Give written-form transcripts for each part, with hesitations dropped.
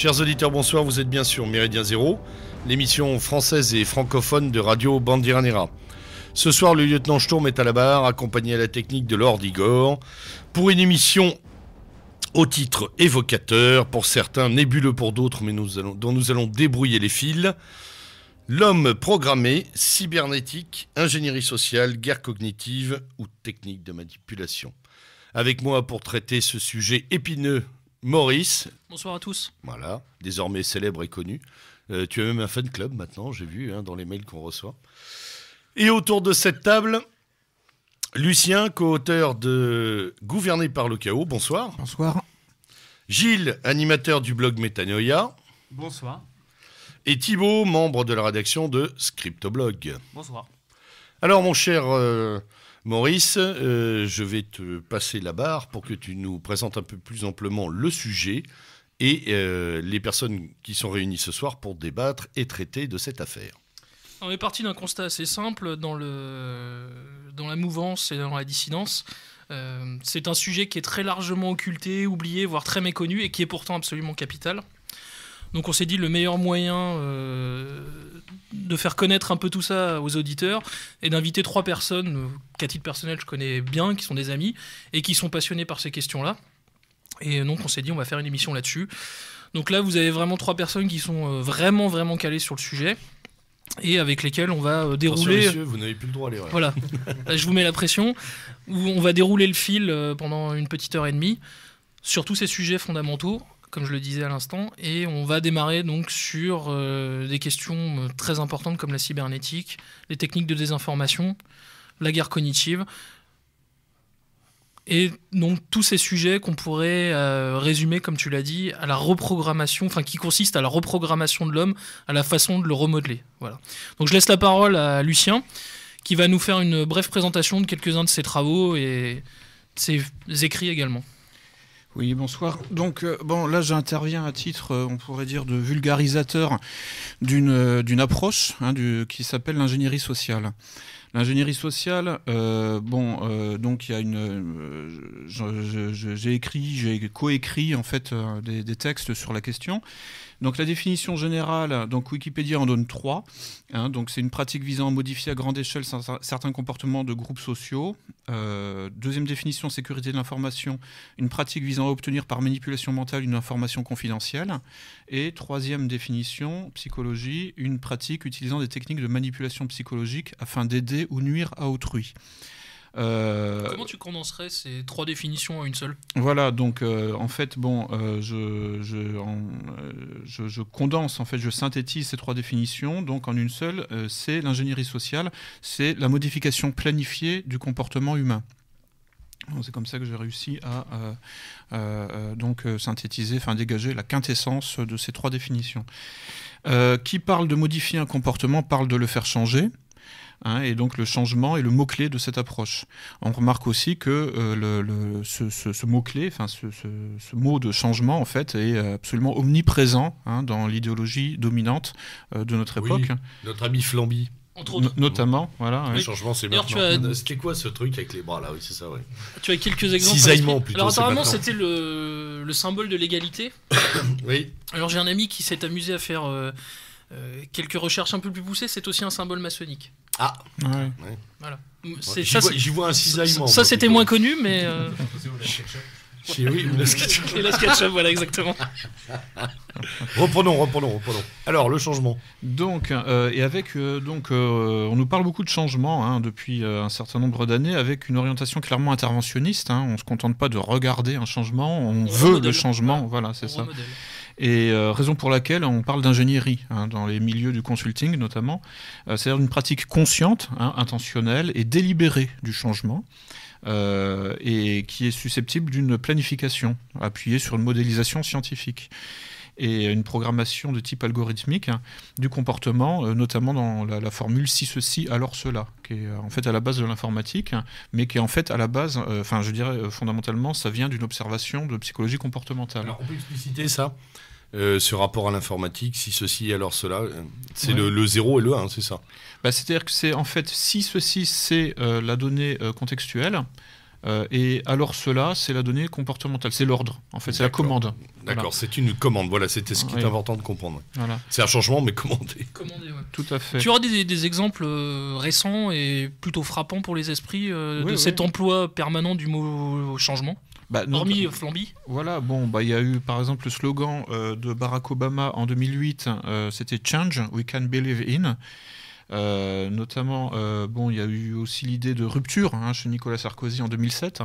Chers auditeurs, bonsoir, vous êtes bien sûr Méridien Zéro, l'émission française et francophone de Radio Bandiranera. Ce soir, le lieutenant Sturm est à la barre, accompagné à la technique de Lord Igor, pour une émission au titre évocateur, pour certains, nébuleux pour d'autres, mais dont nous allons débrouiller les fils. L'homme programmé, cybernétique, ingénierie sociale, guerre cognitive ou technique de manipulation. Avec moi pour traiter ce sujet épineux, Maurice. Bonsoir à tous. Voilà, désormais célèbre et connu. Tu as même un fan club maintenant, j'ai vu dans les mails qu'on reçoit. Et autour de cette table, Lucien, co-auteur de Gouverner par le chaos. Bonsoir. Bonsoir. Gilles, animateur du blog Métanoïa. Bonsoir. Et Thibaut, membre de la rédaction de Scriptoblog. Bonsoir. Alors mon cher Maurice, je vais te passer la barre pour que tu nous présentes un peu plus amplement le sujet et les personnes qui sont réunies ce soir pour débattre et traiter de cette affaire. On est parti d'un constat assez simple dans la mouvance et dans la dissidence. C'est un sujet qui est très largement occulté, oublié, voire très méconnu et qui est pourtant absolument capital. Donc on s'est dit le meilleur moyen de faire connaître un peu tout ça aux auditeurs est d'inviter 3 personnes qu'à titre personnel je connais bien, qui sont des amis et qui sont passionnés par ces questions-là. Et donc on s'est dit on va faire une émission là-dessus. Donc là vous avez vraiment 3 personnes qui sont vraiment calées sur le sujet et avec lesquelles on va dérouler... Attention messieurs, vous n'avez plus le droit à l'erreur. Voilà, là, je vous mets la pression, où on va dérouler le fil pendant une petite heure et demie sur tous ces sujets fondamentaux, comme je le disais à l'instant, et on va démarrer donc sur des questions très importantes comme la cybernétique, les techniques de désinformation, la guerre cognitive, et donc tous ces sujets qu'on pourrait résumer, comme tu l'as dit, à la reprogrammation, enfin qui consiste à la reprogrammation de l'homme, à la façon de le remodeler. Voilà. Donc je laisse la parole à Lucien, qui va nous faire une brève présentation de quelques-uns de ses travaux et de ses écrits également. Oui, bonsoir. Donc, là, j'interviens à titre, on pourrait dire, de vulgarisateur d'une approche qui s'appelle l'ingénierie sociale. L'ingénierie sociale, donc il y a j'ai coécrit en fait des textes sur la question. Donc la définition générale, donc Wikipédia en donne 3. Donc c'est une pratique visant à modifier à grande échelle certains comportements de groupes sociaux. Deuxième définition, sécurité de l'information, une pratique visant à obtenir par manipulation mentale une information confidentielle. Et troisième définition, psychologie, une pratique utilisant des techniques de manipulation psychologique afin d'aider ou nuire à autrui. Comment tu condenserais ces 3 définitions en une seule ? Voilà, donc en fait, je condense, en fait, je synthétise ces 3 définitions, donc en une seule, c'est l'ingénierie sociale, c'est la modification planifiée du comportement humain. C'est comme ça que j'ai réussi à synthétiser, enfin dégager la quintessence de ces 3 définitions. Qui parle de modifier un comportement parle de le faire changer. Et donc le changement est le mot-clé de cette approche. On remarque aussi que ce mot-clé, enfin ce mot de changement, en fait, est absolument omniprésent dans l'idéologie dominante de notre époque. Oui, notre ami Flamby. Entre autres. Notamment, voilà. Le changement, c'est maintenant. C'était quoi ce truc avec les bras là ? Oui, c'est ça, oui. Tu as quelques exemples. Cisaillement plutôt. Alors apparemment, c'était le symbole de l'égalité. Oui. Alors j'ai un ami qui s'est amusé à faire quelques recherches un peu plus poussées. C'est aussi un symbole maçonnique. Ah. Ouais. Voilà. J'y vois un cisaillement. Ça c'était moins connu, mais. Oui, ou la SketchUp. Et la SketchUp, voilà, exactement. Reprenons. Alors, le changement. Donc, on nous parle beaucoup de changement depuis un certain nombre d'années, avec une orientation clairement interventionniste. On ne se contente pas de regarder un changement, on veut le changement. Voilà, c'est ça. Remodèle. Et raison pour laquelle on parle d'ingénierie, dans les milieux du consulting notamment. C'est-à-dire une pratique consciente, intentionnelle et délibérée du changement. Et qui est susceptible d'une planification appuyée sur une modélisation scientifique et une programmation de type algorithmique du comportement, notamment dans la formule si ceci alors cela, qui est en fait à la base de l'informatique, mais qui est en fait à la base, fondamentalement, ça vient d'une observation de psychologie comportementale. Alors on peut expliciter ça ce rapport à l'informatique, si ceci alors cela, c'est le 0 et le 1, c'est ça ? C'est-à-dire que c'est en fait si ceci c'est la donnée contextuelle, Et alors cela, c'est la donnée comportementale, c'est l'ordre, en fait, c'est la commande. D'accord, Voilà. c'est une commande, voilà, c'était ce qui est important de comprendre. Voilà. C'est un changement, mais commandé. Tout à fait. Tu auras des exemples récents et plutôt frappants pour les esprits de cet emploi permanent du mot changement, hormis Flamby. Voilà, bon, il y a eu par exemple le slogan de Barack Obama en 2008, c'était Change, we can believe in. Notamment, il y a eu aussi l'idée de rupture chez Nicolas Sarkozy en 2007.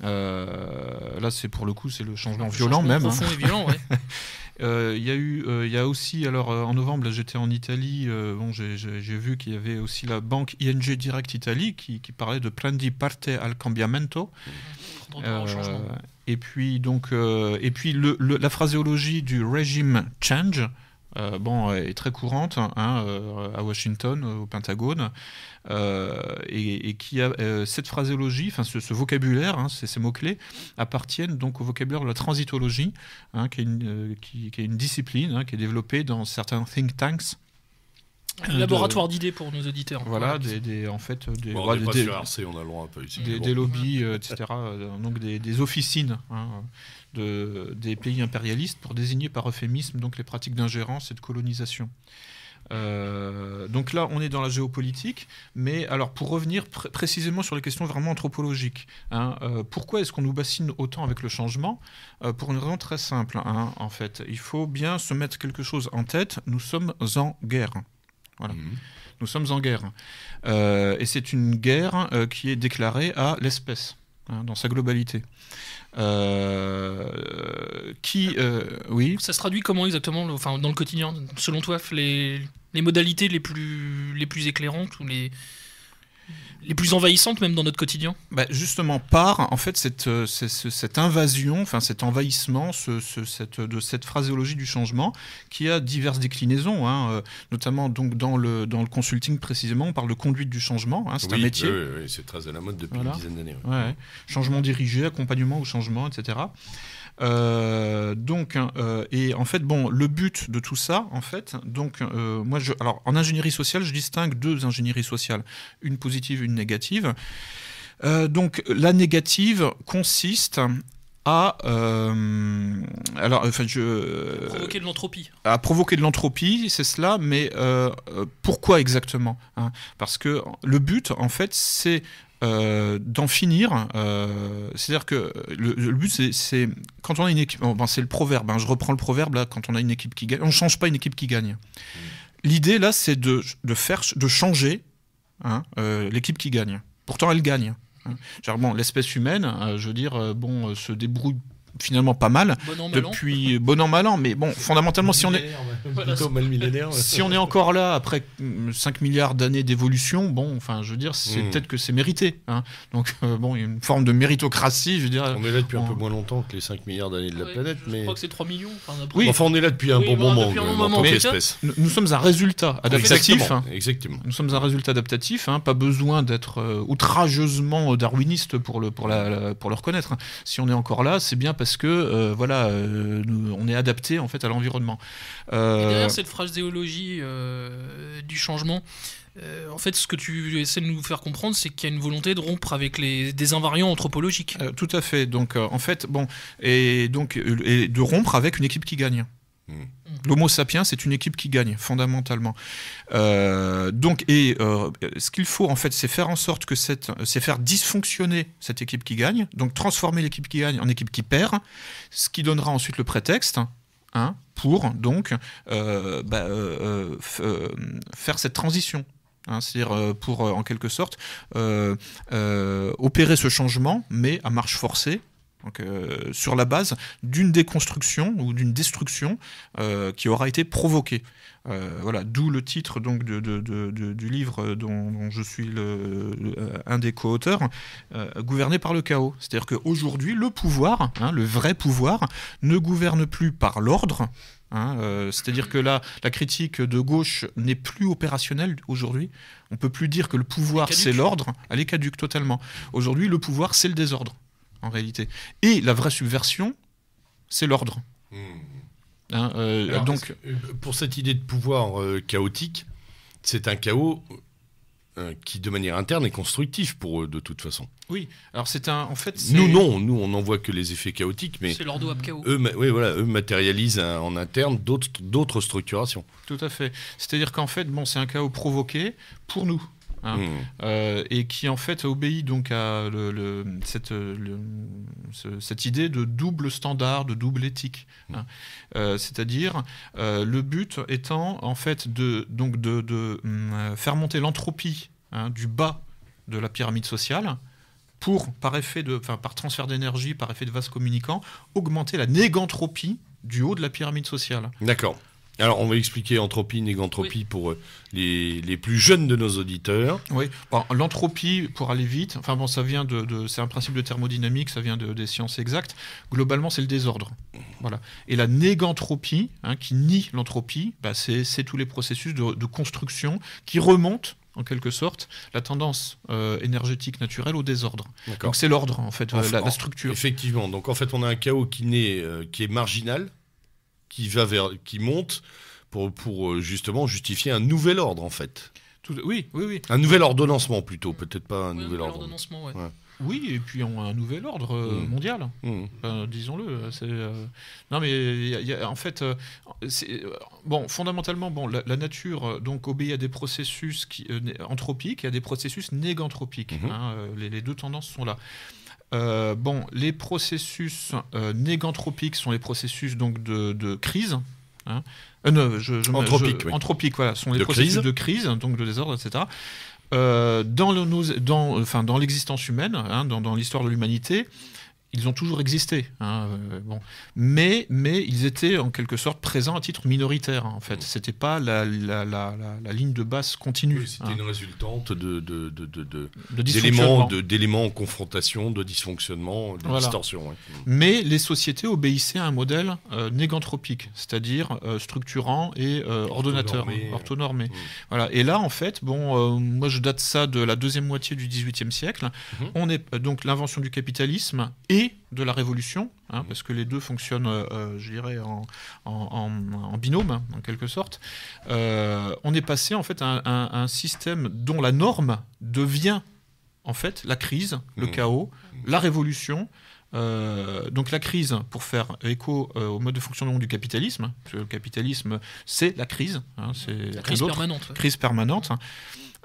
Là, c'est pour le coup, c'est le changement violent même. Profond et violent, ouais. Il y a aussi, alors en novembre, là, j'étais en Italie, j'ai vu qu'il y avait aussi la banque ING Direct Italie qui parlait de plan di parte al cambiamento. Et puis, la phraséologie du regime change. Est très courante à Washington, au Pentagone, et qui a cette phraséologie, ce vocabulaire, ces mots-clés, appartiennent donc au vocabulaire de la transitologie, qui est une discipline qui est développée dans certains think tanks. Un laboratoire d'idées pour nos auditeurs. Voilà, on n'est pas sur RC, on a le droit un peu ici. Des lobbies, etc. Donc des officines des pays impérialistes pour désigner par euphémisme donc les pratiques d'ingérence et de colonisation. Donc là, on est dans la géopolitique, mais alors pour revenir précisément sur les questions vraiment anthropologiques, pourquoi est-ce qu'on nous bassine autant avec le changement ? Pour une raison très simple, en fait. Il faut bien se mettre quelque chose en tête, nous sommes en guerre. Voilà. Nous sommes en guerre. Et c'est une guerre qui est déclarée à l'espèce, dans sa globalité. Oui. Ça se traduit comment exactement dans le quotidien, selon toi, les modalités les plus éclairantes ou les plus envahissantes même dans notre quotidien? Justement, par en fait cette invasion, cet envahissement, de cette phraséologie du changement qui a diverses déclinaisons, notamment donc dans le consulting précisément, on parle de conduite du changement, c'est un métier. Oui, c'est très à la mode depuis une dizaine d'années. Ouais. Changement dirigé, accompagnement au changement, etc. Et en fait, le but de tout ça, en fait, alors en ingénierie sociale, je distingue deux ingénieries sociales, une positive, une négative. Donc la négative consiste à provoquer de l'entropie. À provoquer de l'entropie, c'est cela, mais pourquoi exactement, Parce que le but, en fait, c'est d'en finir, c'est-à-dire que le but c'est quand on a une équipe, c'est le proverbe, je reprends le proverbe là, quand on a une équipe qui gagne, on ne change pas une équipe qui gagne. L'idée là c'est de changer l'équipe qui gagne. Pourtant elle gagne. L'espèce humaine, se débrouille finalement pas mal depuis bon an mal an, mais fondamentalement si on est si on est encore là après 5 milliards d'années d'évolution, c'est peut-être que c'est mérité, donc il y a une forme de méritocratie, on est là depuis un peu moins longtemps que les 5 milliards d'années de la planète, mais je crois que c'est 3 millions, on est là depuis un bon moment en tant qu'espèce. Nous sommes un résultat adaptatif, exactement. Nous sommes un résultat adaptatif, pas besoin d'être outrageusement darwiniste pour le reconnaître, si on est encore là, c'est bien parce que on est adapté en fait à l'environnement. Et derrière cette phraséologie du changement, en fait, ce que tu essaies de nous faire comprendre, c'est qu'il y a une volonté de rompre avec des invariants anthropologiques. Tout à fait. Donc, en fait, et de rompre avec une équipe qui gagne. L'Homo sapiens, c'est une équipe qui gagne, fondamentalement. Ce qu'il faut, en fait, c'est faire en sorte que c'est faire dysfonctionner cette équipe qui gagne, donc transformer l'équipe qui gagne en équipe qui perd, ce qui donnera ensuite le prétexte pour donc faire cette transition. C'est-à-dire pour, en quelque sorte, opérer ce changement, mais à marche forcée, donc, sur la base d'une déconstruction ou d'une destruction qui aura été provoquée. D'où le titre donc, du livre dont je suis un des co-auteurs, Gouverné par le chaos. C'est-à-dire qu'aujourd'hui, le pouvoir, le vrai pouvoir, ne gouverne plus par l'ordre. C'est-à-dire que là, la critique de gauche n'est plus opérationnelle aujourd'hui. On ne peut plus dire que le pouvoir, c'est l'ordre. Elle est caduque totalement. Aujourd'hui, le pouvoir, c'est le désordre, en réalité. Et la vraie subversion, c'est l'ordre. Donc, pour cette idée de pouvoir chaotique, c'est un chaos qui de manière interne est constructif pour eux de toute façon. Oui, alors Nous non, nous on n'en voit que les effets chaotiques, mais c'est l'ordo ab chaos. eux matérialisent en interne d'autres structurations. Tout à fait. C'est-à-dire qu'en fait, c'est un chaos provoqué pour nous. Et qui en fait obéit donc à cette idée de double standard, de double éthique. C'est-à-dire le but étant en fait de faire monter l'entropie du bas de la pyramide sociale pour, par transfert d'énergie, par effet de vase communicant, augmenter la négantropie du haut de la pyramide sociale. D'accord. Alors, on va expliquer entropie, négantropie pour les plus jeunes de nos auditeurs. Oui, l'entropie, pour aller vite, ça vient c'est un principe de thermodynamique, ça vient des sciences exactes. Globalement, c'est le désordre. Voilà. Et la négantropie, qui nie l'entropie, c'est tous les processus de construction qui remontent, en quelque sorte, la tendance énergétique naturelle au désordre. D'accord. Donc, c'est l'ordre, en fait, la structure. Effectivement. Donc, en fait, on a un chaos qui est marginal, qui monte pour justement justifier un nouvel ordre, en fait. Oui. Un nouvel ordonnancement, plutôt, peut-être pas un nouvel ordre. Ordonnancement, ouais. Oui, et puis un nouvel ordre mondial, disons-le. Non, mais en fait, fondamentalement, la nature donc obéit à des processus anthropiques et à des processus néganthropiques. Les deux tendances sont là. Les processus néganthropiques sont les processus donc de crise. Anthropiques, voilà, sont les processus de crise, donc de désordre, etc. Dans l'existence humaine, dans l'histoire de l'humanité, ils ont toujours existé, mais ils étaient en quelque sorte présents à titre minoritaire. En fait, c'était pas la ligne de base continue. Oui, c'était une résultante dysfonctionnement. d'éléments en confrontation, de dysfonctionnement, de distorsion. Ouais. Mais les sociétés obéissaient à un modèle néganthropique, c'est-à-dire structurant et ordonnateur, orthonormé. Voilà. Et là, en fait, moi je date ça de la deuxième moitié du XVIIIe siècle. On est donc l'invention du capitalisme et de la révolution, parce que les deux fonctionnent, je dirais, en binôme, en quelque sorte. On est passé en fait à un système dont la norme devient en fait la crise, le chaos, la révolution. Donc la crise, pour faire écho au mode de fonctionnement du capitalisme, parce que le capitalisme c'est la crise, c'est la crise permanente. Crise permanente.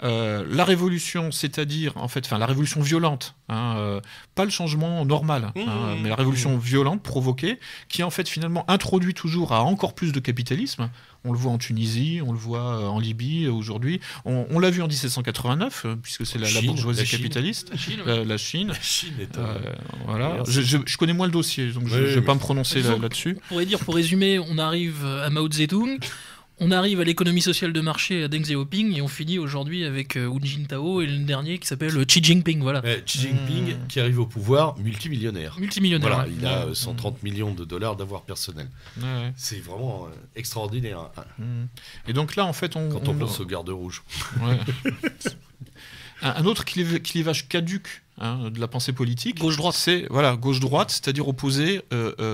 La révolution, c'est-à-dire la révolution violente, pas le changement normal, mais la révolution violente provoquée, qui en fait finalement introduit toujours à encore plus de capitalisme. On le voit en Tunisie, on le voit en Libye aujourd'hui. On l'a vu en 1789, puisque c'est la bourgeoisie capitaliste. La Chine. La Chine est voilà. Je connais moins le dossier, donc je ne vais pas me prononcer là-dessus. On pourrait dire, pour résumer, on arrive à Mao Zedong. On arrive à l'économie sociale de marché à Deng Xiaoping et on finit aujourd'hui avec Hu Jintao et le dernier qui s'appelle Xi Jinping. Voilà. Xi Jinping qui arrive au pouvoir multimillionnaire. Voilà, il a 130 millions de dollars d'avoir personnel. Ouais. C'est vraiment extraordinaire. Et donc là, en fait, quand on pense au garde rouge. Ouais. Un autre clivage caduc de la pensée politique, gauche-droite, c'est gauche-droite, c'est-à-dire opposer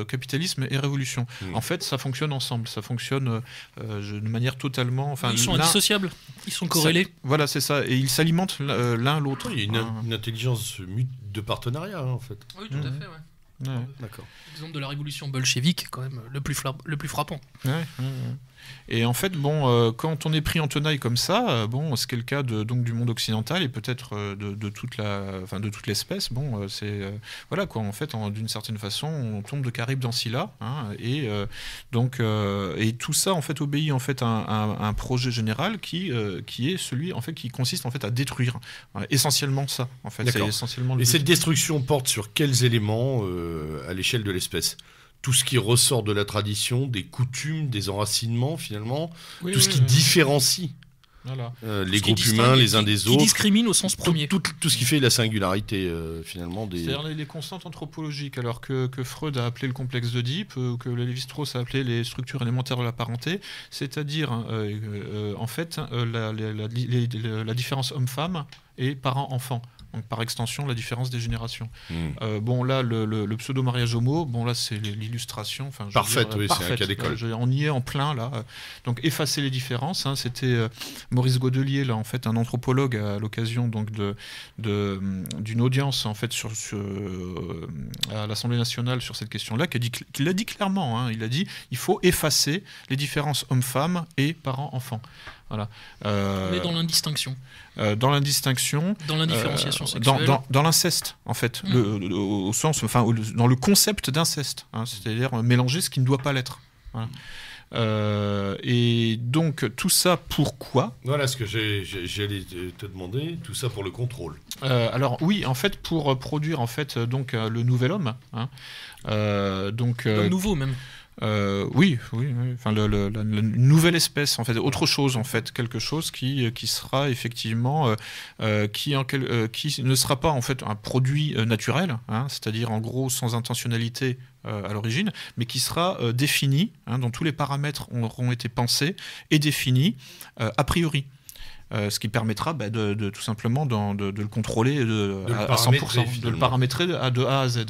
capitalisme et révolution. En fait, ça fonctionne ensemble, ça fonctionne de manière totalement. Ils sont indissociables, ils sont corrélés. Voilà, c'est ça, et ils s'alimentent l'un l'autre. Il y a une intelligence de partenariat, en fait. Oui, tout à fait, ouais. D'accord. L'exemple de la révolution bolchevique est quand même le plus frappant. Ouais. Et en fait, quand on est pris en tenaille comme ça, c'est le cas du monde occidental et peut-être de toute l'espèce. En fait, d'une certaine façon, on tombe de Caraïbes dans Scylla, et tout ça en fait obéit en fait à un projet général qui est celui en fait qui consiste en fait à détruire essentiellement ça. En fait, c'est essentiellement. Et cette destruction porte sur quels éléments à l'échelle de l'espèce? Tout ce qui ressort de la tradition, des coutumes, des enracinements, finalement, tout ce qui différencie les groupes humains les uns des autres. Qui discrimine au sens premier. Tout ce qui fait la singularité, finalement. C'est-à-dire les constantes anthropologiques, alors que Freud a appelé le complexe d'Oedipe, que Lévi-Strauss a appelé les structures élémentaires de la parenté, c'est-à-dire, en fait, la différence homme-femme et parent-enfant. donc par extension la différence des générations. Bon là le pseudo-mariage homo, bon là c'est l'illustration. Parfaite, oui, c'est un cas d'école. On y est en plein là. Donc effacer les différences, hein, c'était Maurice Godelier, là en fait un anthropologue à l'occasion donc d'une audience en fait à l'Assemblée nationale sur cette question-là, qui l'a dit clairement. Hein, il a dit il faut effacer les différences hommes-femmes et parents-enfants. Voilà. Mais dans l'indistinction. Dans l'indistinction. Dans l'indifférenciation sexuelle. Dans l'inceste, en fait, au sens, dans le concept d'inceste, hein, c'est-à-dire mélanger ce qui ne doit pas l'être. Voilà. Et donc tout ça pourquoi ? Voilà ce que j'allais te demander, tout ça pour le contrôle. Alors oui, en fait pour produire en fait donc le nouvel homme. Hein, le nouveau même. Oui. Enfin, la nouvelle espèce, en fait, autre chose, en fait, quelque chose qui sera effectivement, qui ne sera pas en fait un produit naturel, hein, c'est-à-dire en gros sans intentionnalité à l'origine, mais qui sera défini, hein, dont tous les paramètres auront été pensés et définis a priori. Ce qui permettra de tout simplement de le contrôler à 100%, de le paramétrer de A à Z.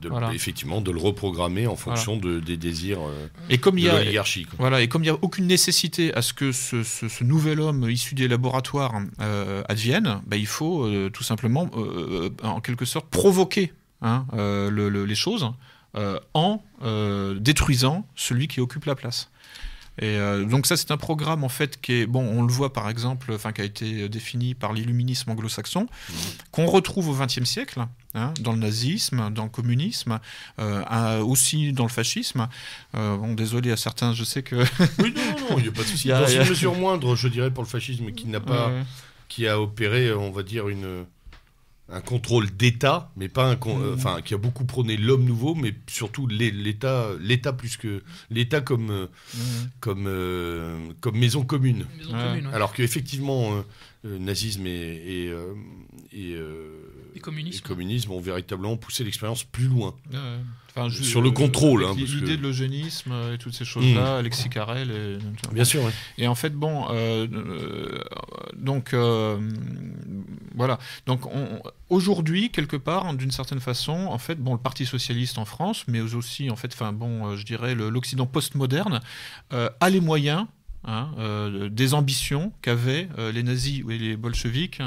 Voilà. Effectivement, de le reprogrammer en fonction des désirs et comme de l'oligarchie. Voilà, et comme il n'y a aucune nécessité à ce que ce nouvel homme issu des laboratoires advienne, il faut tout simplement, en quelque sorte, provoquer les choses en détruisant celui qui occupe la place. Et donc ça c'est un programme en fait qui est on le voit par exemple, qui a été défini par l'illuminisme anglo-saxon, qu'on retrouve au XXe siècle, hein, dans le nazisme, dans le communisme, aussi dans le fascisme. Désolé à certains, je sais que oui non, il n'y a pas de souci. Dans une mesure moindre, je dirais, pour le fascisme, qui a opéré, on va dire un contrôle d'État, mais pas qui a beaucoup prôné l'homme nouveau, mais surtout l'État plus que l'État comme maison commune. Alors qu'effectivement, nazisme et communisme ont véritablement poussé l'expérience plus loin. Sur le contrôle. L'idée de l'eugénisme et toutes ces choses-là, Alexis Carrel. Bien sûr, oui. Et en fait, voilà. Donc, aujourd'hui, quelque part, d'une certaine façon, en fait, le Parti socialiste en France, mais aussi, en fait, je dirais, l'Occident postmoderne, a les moyens. Des ambitions qu'avaient les nazis et les bolcheviks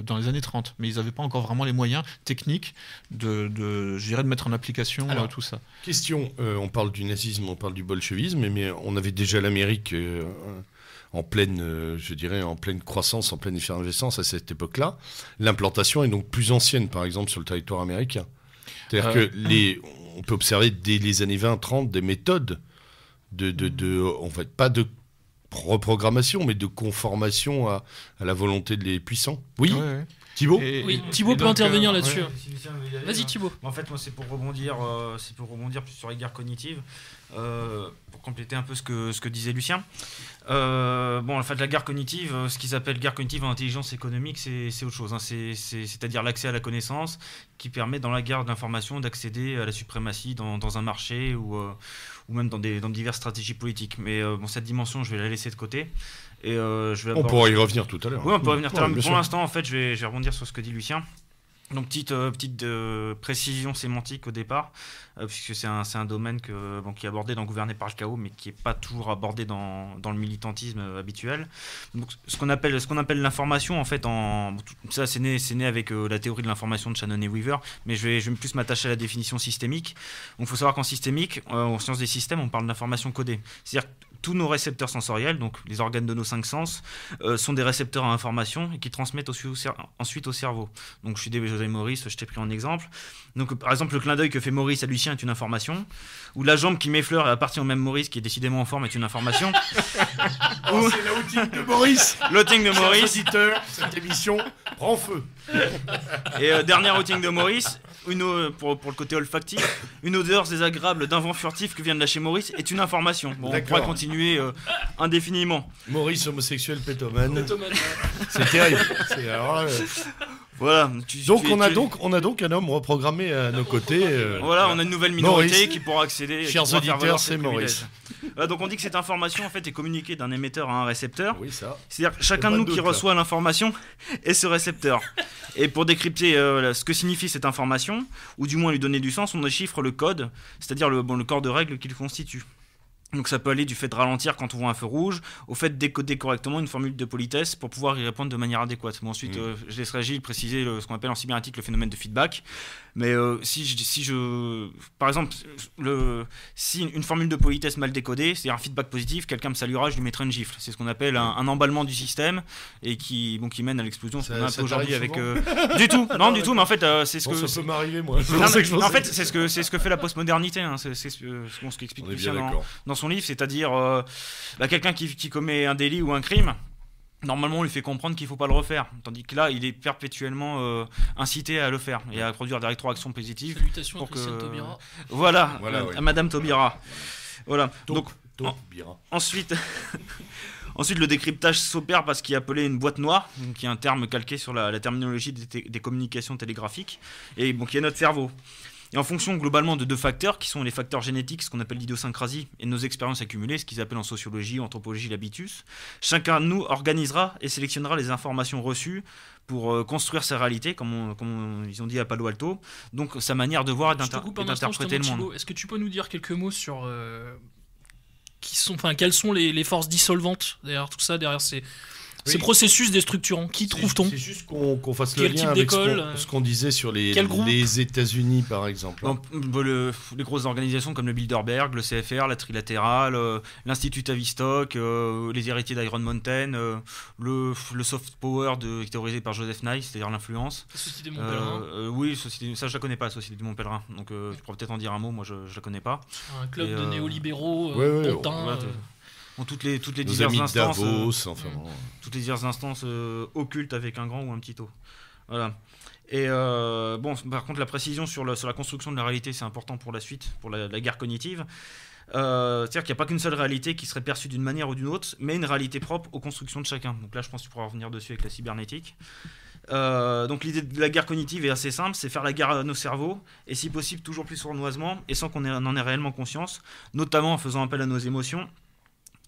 dans les années 30. Mais ils n'avaient pas encore vraiment les moyens techniques de mettre en application tout ça. Question, on parle du nazisme, on parle du bolchevisme, mais on avait déjà l'Amérique en pleine croissance, en pleine effervescence à cette époque-là. L'implantation est donc plus ancienne, par exemple, sur le territoire américain. C'est-à-dire on peut observer dès les années 20-30 des méthodes en fait, pas de reprogrammation, mais de conformation à la volonté des puissants. Oui, ouais. Thibaut. Thibaut peut intervenir là-dessus. Vas-y Thibaut. En fait, moi c'est pour rebondir plus sur les guerres cognitives, pour compléter un peu ce que disait Lucien. En fait, la guerre cognitive, ce qu'ils appellent guerre cognitive en intelligence économique, c'est autre chose. Hein. C'est-à-dire l'accès à la connaissance qui permet dans la guerre d'information d'accéder à la suprématie dans un marché ou même dans diverses stratégies politiques. Mais cette dimension, je vais la laisser de côté. Et, on pourra y revenir tout à l'heure. Oui, on pourra y revenir tout à l'heure. Pour l'instant, en fait, je vais rebondir sur ce que dit Lucien. Donc, petite précision sémantique au départ, puisque c'est un domaine qui est abordé dans Gouverner par le chaos, mais qui n'est pas toujours abordé dans le militantisme habituel. Donc, ce qu'on appelle l'information, en fait, ça c'est né avec la théorie de l'information de Shannon et Weaver, mais je vais plus m'attacher à la définition systémique. Donc, il faut savoir qu'en systémique, en sciences des systèmes, on parle d'information codée. C'est-à-dire que tous nos récepteurs sensoriels, donc les organes de nos 5 sens, sont des récepteurs à information et qui transmettent ensuite au cerveau. Donc je suis désolé Maurice, je t'ai pris en exemple. Donc par exemple le clin d'œil que fait Maurice à Lucien est une information, ou la jambe qui m'effleure et appartient au même Maurice qui est décidément en forme est une information. C'est l'outing de Maurice. L'outing de Maurice. Chers auditeurs, cette émission prend feu. Et dernier outing de Maurice. Pour le côté olfactif, une odeur désagréable d'un vent furtif que vient de lâcher Maurice est une information. Bon, on pourrait continuer indéfiniment. Maurice, homosexuel, pétomane. C'est terrible. Voilà. On a donc un homme reprogrammé à nos côtés. Voilà, on a une nouvelle minorité Maurice. qui pourra accéder. Chers auditeurs, c'est Maurice. Donc on dit que cette information en fait est communiquée d'un émetteur à un récepteur. Oui, ça. C'est-à-dire que chacun de nous qui reçoit l'information est ce récepteur. Et pour décrypter ce que signifie cette information, ou du moins lui donner du sens, on déchiffre le code, c'est-à-dire le corps de règles qu'il constitue. Donc ça peut aller du fait de ralentir quand on voit un feu rouge, au fait de décoder correctement une formule de politesse pour pouvoir y répondre de manière adéquate. Bon, ensuite, je laisserai Gilles préciser ce qu'on appelle en cybernétique le phénomène de feedback. Mais par exemple, si une formule de politesse mal décodée, c'est un feedback positif, quelqu'un me saluera, je lui mettrai une gifle. C'est ce qu'on appelle un emballement du système et qui mène à l'explosion. Ce qu'on a un peu aujourd'hui avec du tout, non du tout. Mais en fait, c'est ce que ça peut m'arriver moi. En fait, c'est ce que fait la postmodernité. Hein. C'est ce qu'explique Lucien dans son livre, c'est-à-dire quelqu'un qui commet un délit ou un crime. Normalement, on lui fait comprendre qu'il ne faut pas le refaire. Tandis que là, il est perpétuellement incité à le faire et à produire des rétroactions positives. Salutations pour à Christiane Taubira. Voilà, oui. à Madame Taubira. Voilà. Taubira. Ensuite, le décryptage s'opère par ce qui est appelé une boîte noire, qui est un terme calqué sur la terminologie des communications télégraphiques, et qui est notre cerveau. Et en fonction globalement de deux facteurs, qui sont les facteurs génétiques, ce qu'on appelle l'idiosyncrasie, et nos expériences accumulées, ce qu'ils appellent en sociologie ou anthropologie l'habitus, chacun de nous organisera et sélectionnera les informations reçues pour construire sa réalité, comme ils ont dit à Palo Alto, donc sa manière de voir et d'interpréter le monde. Thibaut, est-ce que tu peux nous dire quelques mots sur quelles sont les forces dissolvantes derrière tout ça, derrière ces processus déstructurants? Qui trouve-t-on? C'est juste qu'on fasse le lien avec ce qu'on disait sur les États-Unis, par exemple. Les grosses organisations comme le Bilderberg, le CFR, la Trilatérale, l'Institut Tavistock, les héritiers d'Iron Mountain, le soft power qui est théorisé par Joseph Nye, c'est-à-dire l'influence. La Société de Montpellerin. Oui, ça je la connais pas, la Société de Montpellerin. Donc tu pourrais peut-être en dire un mot, moi je la connais pas. Un club de néolibéraux, toutes les diverses instances, Davos, toutes les diverses instances occultes avec un grand ou un petit O. Voilà. Et par contre, la précision sur la construction de la réalité, c'est important pour la suite, pour la guerre cognitive. C'est-à-dire qu'il n'y a pas qu'une seule réalité qui serait perçue d'une manière ou d'une autre, mais une réalité propre aux constructions de chacun. Donc là, je pense que tu pourras revenir dessus avec la cybernétique. Donc l'idée de la guerre cognitive est assez simple, c'est faire la guerre à nos cerveaux, et si possible toujours plus sournoisement, et sans qu'on en ait réellement conscience, notamment en faisant appel à nos émotions,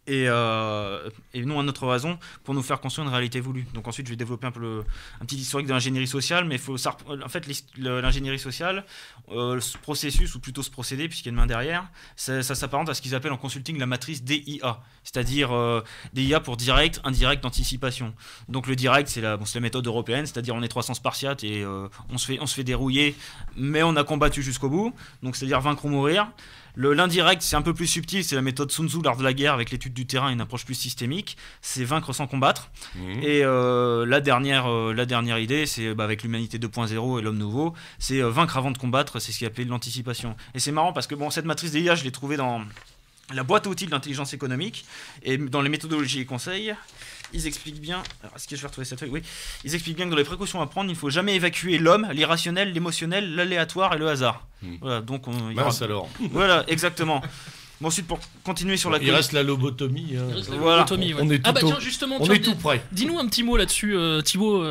et non à notre raison, pour nous faire construire une réalité voulue. Donc ensuite je vais développer un petit historique de l'ingénierie sociale, mais en fait l'ingénierie sociale, ce processus, ou plutôt ce procédé puisqu'il y a une main derrière, ça s'apparente à ce qu'ils appellent en consulting la matrice DIA, c'est-à-dire DIA pour direct, indirect, anticipation. Donc le direct c'est la méthode européenne, c'est-à-dire on est 300 Spartiates et on se fait dérouiller, mais on a combattu jusqu'au bout, donc c'est-à-dire vaincre ou mourir. L'indirect, c'est un peu plus subtil, c'est la méthode Sun Tzu, l'art de la guerre, avec l'étude du terrain et une approche plus systémique. C'est vaincre sans combattre. Et la dernière idée, c'est avec l'humanité 2.0 et l'homme nouveau, c'est vaincre avant de combattre, c'est ce qui est appelé l'anticipation. Et c'est marrant parce que cette matrice d'IA, je l'ai trouvée dans la boîte à outils de l'intelligence économique et dans les méthodologies et conseils. Ils expliquent bien. Alors, est-ce que je vais retrouver cette feuille ? Oui. Ils expliquent bien que dans les précautions à prendre, il ne faut jamais évacuer l'homme, l'irrationnel, l'émotionnel, l'aléatoire et le hasard. Voilà, donc alors. Voilà, exactement. Bon, ensuite, pour continuer sur il reste la lobotomie. Voilà. On est tout prêt. Dis-nous un petit mot là-dessus, Thibaut,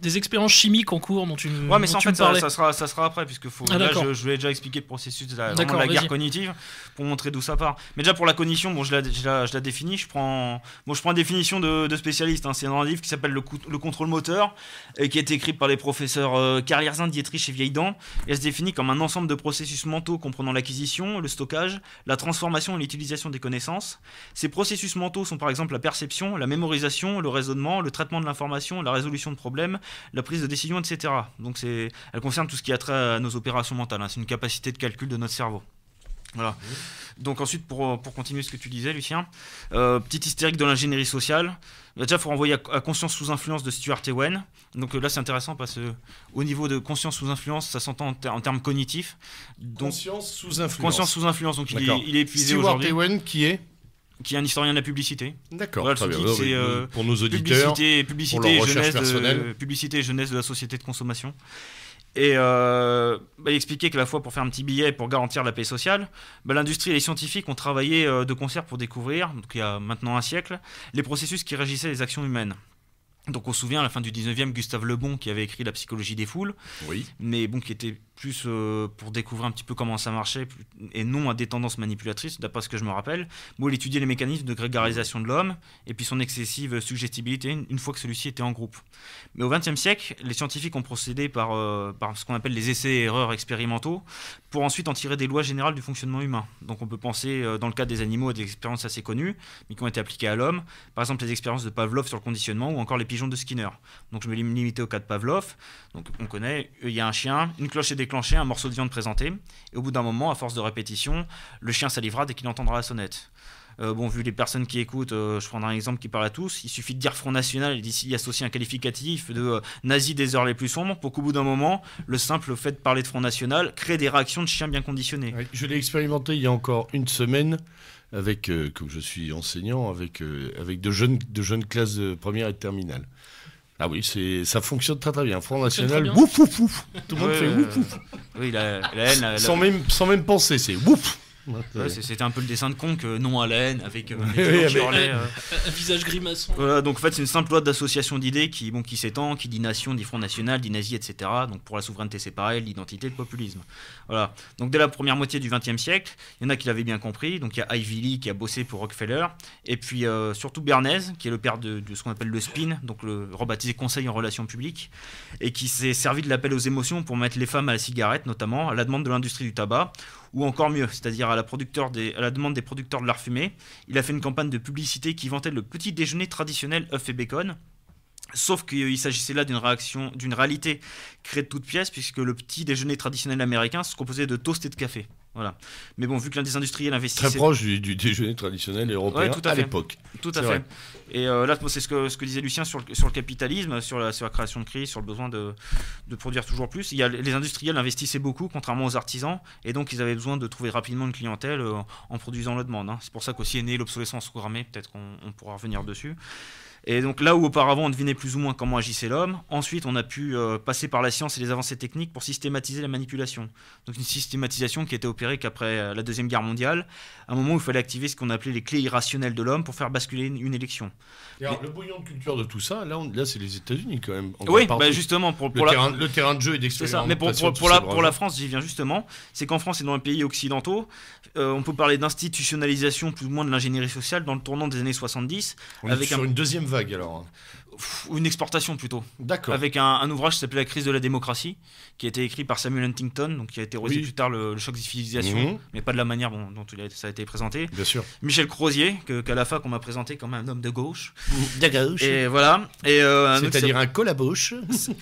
des expériences chimiques en cours dont tu me Ouais, mais ça, en fait, parlais. ça sera après, puisque je vais déjà expliquer le processus de la guerre cognitive pour montrer d'où ça part. Mais déjà, pour la cognition, je la définis. Je prends une définition de spécialiste. C'est dans un livre qui s'appelle Le contrôle moteur, qui a été écrit par les professeurs Karl Yersin, Dietrich et Vieilledent. Et elle se définit comme un ensemble de processus mentaux comprenant l'acquisition, le stockage, la transformation et l'utilisation des connaissances. Ces processus mentaux sont par exemple la perception, la mémorisation, le raisonnement, le traitement de l'information, la résolution de problèmes, la prise de décision, etc. Donc elle concerne tout ce qui a trait à nos opérations mentales. C'est une capacité de calcul de notre cerveau. Voilà. Donc ensuite, pour continuer ce que tu disais, Lucien, petit historique de l'ingénierie sociale. Déjà, il faut renvoyer à Conscience sous influence de Stuart Ewen. Donc là, c'est intéressant parce qu'au niveau de conscience sous influence, ça s'entend en termes cognitifs. Donc, conscience sous influence. Conscience sous influence. Donc il est épuisé aujourd'hui. Stuart Ewen, qui est un historien de la publicité. D'accord. Voilà, très bien. C'est pour nos auditeurs, publicité pour leur recherche personnelle. Publicité et jeunesse de la société de consommation. Et il expliquait qu'à la fois pour faire un petit billet pour garantir la paix sociale, l'industrie et les scientifiques ont travaillé de concert pour découvrir, donc il y a maintenant un siècle, les processus qui régissaient les actions humaines. Donc on se souvient à la fin du 19e, Gustave Le Bon qui avait écrit La psychologie des foules, Oui. mais bon, qui était plus pour découvrir un petit peu comment ça marchait et non à des tendances manipulatrices, d'après ce que je me rappelle. Bon, il étudiait les mécanismes de grégarisation de l'homme et puis son excessive suggestibilité une fois que celui-ci était en groupe. Mais au XXe siècle, les scientifiques ont procédé par ce qu'on appelle les essais et erreurs expérimentaux pour ensuite en tirer des lois générales du fonctionnement humain. Donc on peut penser dans le cas des animaux à des expériences assez connues, mais qui ont été appliquées à l'homme. Par exemple les expériences de Pavlov sur le conditionnement ou encore les pigeons de Skinner. Donc je vais me limiter au cas de Pavlov. Donc on connaît, il y a un chien, une cloche est déclenchée, un morceau de viande présenté, et au bout d'un moment, à force de répétition, le chien salivera dès qu'il entendra la sonnette. Bon, vu les personnes qui écoutent, je prendrai un exemple qui parle à tous. Il suffit de dire Front National et d'ici y associer un qualificatif de nazi des heures les plus sombres pour qu'au bout d'un moment, le simple fait de parler de Front National crée des réactions de chiens bien conditionnés. Oui, je l'ai expérimenté il y a encore une semaine avec, comme je suis enseignant, avec de jeunes classes de première et de terminale. Ah oui, ça fonctionne très très bien. Front National, très bien. wouf wouf wouf. Tout le monde fait wouf wouf. Oui, la haine. Sans même penser, c'est wouf. Ouais, c'était un peu le dessin de Conque, non à la haine, avec Un visage grimaçant. Voilà, donc en fait c'est une simple loi d'association d'idées qui s'étend, qui dit nation, dit Front National, dit nazi, etc. Donc pour la souveraineté c'est pareil, l'identité, le populisme. Voilà. Donc dès la première moitié du XXe siècle, il y en a qui l'avaient bien compris. Donc il y a Ivy Lee qui a bossé pour Rockefeller, et puis surtout Bernays, qui est le père de ce qu'on appelle le spin, donc le rebaptisé Conseil en relations publiques, et qui s'est servi de l'appel aux émotions pour mettre les femmes à la cigarette, notamment à la demande de l'industrie du tabac. Ou encore mieux, c'est-à-dire à la demande des producteurs de l'art fumé, il a fait une campagne de publicité qui vantait le petit déjeuner traditionnel œufs et bacon. Sauf qu'il s'agissait là d'une réalité créée de toutes pièces, puisque le petit déjeuner traditionnel américain se composait de toast et de café. Voilà. Mais bon, vu que l'un des industriels investissaient... Très proche du déjeuner traditionnel européen à l'époque. Tout à fait. Et là, c'est ce que disait Lucien sur le capitalisme, sur la création de crise, sur le besoin de produire toujours plus. Les industriels investissaient beaucoup, contrairement aux artisans, et donc ils avaient besoin de trouver rapidement une clientèle en produisant la demande. C'est pour ça qu'aussi est née l'obsolescence programmée, peut-être qu'on pourra revenir dessus. Et donc là où auparavant on devinait plus ou moins comment agissait l'homme, ensuite on a pu passer par la science et les avancées techniques pour systématiser la manipulation. Donc une systématisation qui a été opérée qu'après la Deuxième Guerre mondiale, à un moment où il fallait activer ce qu'on appelait les clés irrationnelles de l'homme pour faire basculer une élection. Et alors, le bouillon de culture de tout ça, là c'est les États-Unis quand même. Oui, justement. Le terrain de jeu et d'expérimentation. Mais pour la France, j'y viens justement, c'est qu'en France et dans les pays occidentaux, on peut parler d'institutionnalisation plus ou moins de l'ingénierie sociale dans le tournant des années 70. On est sur une deuxième vague alors. Une exportation plutôt. D'accord. Avec un ouvrage qui s'appelait La crise de la démocratie, qui a été écrit par Samuel Huntington, donc qui a théorisé plus tard le choc des civilisations, mais pas de la manière dont ça a été présenté. Bien sûr. Michel Crozier, qu'à la fac on m'a présenté comme un homme de gauche. De gauche. Et voilà. C'est-à-dire un col-à-bauche.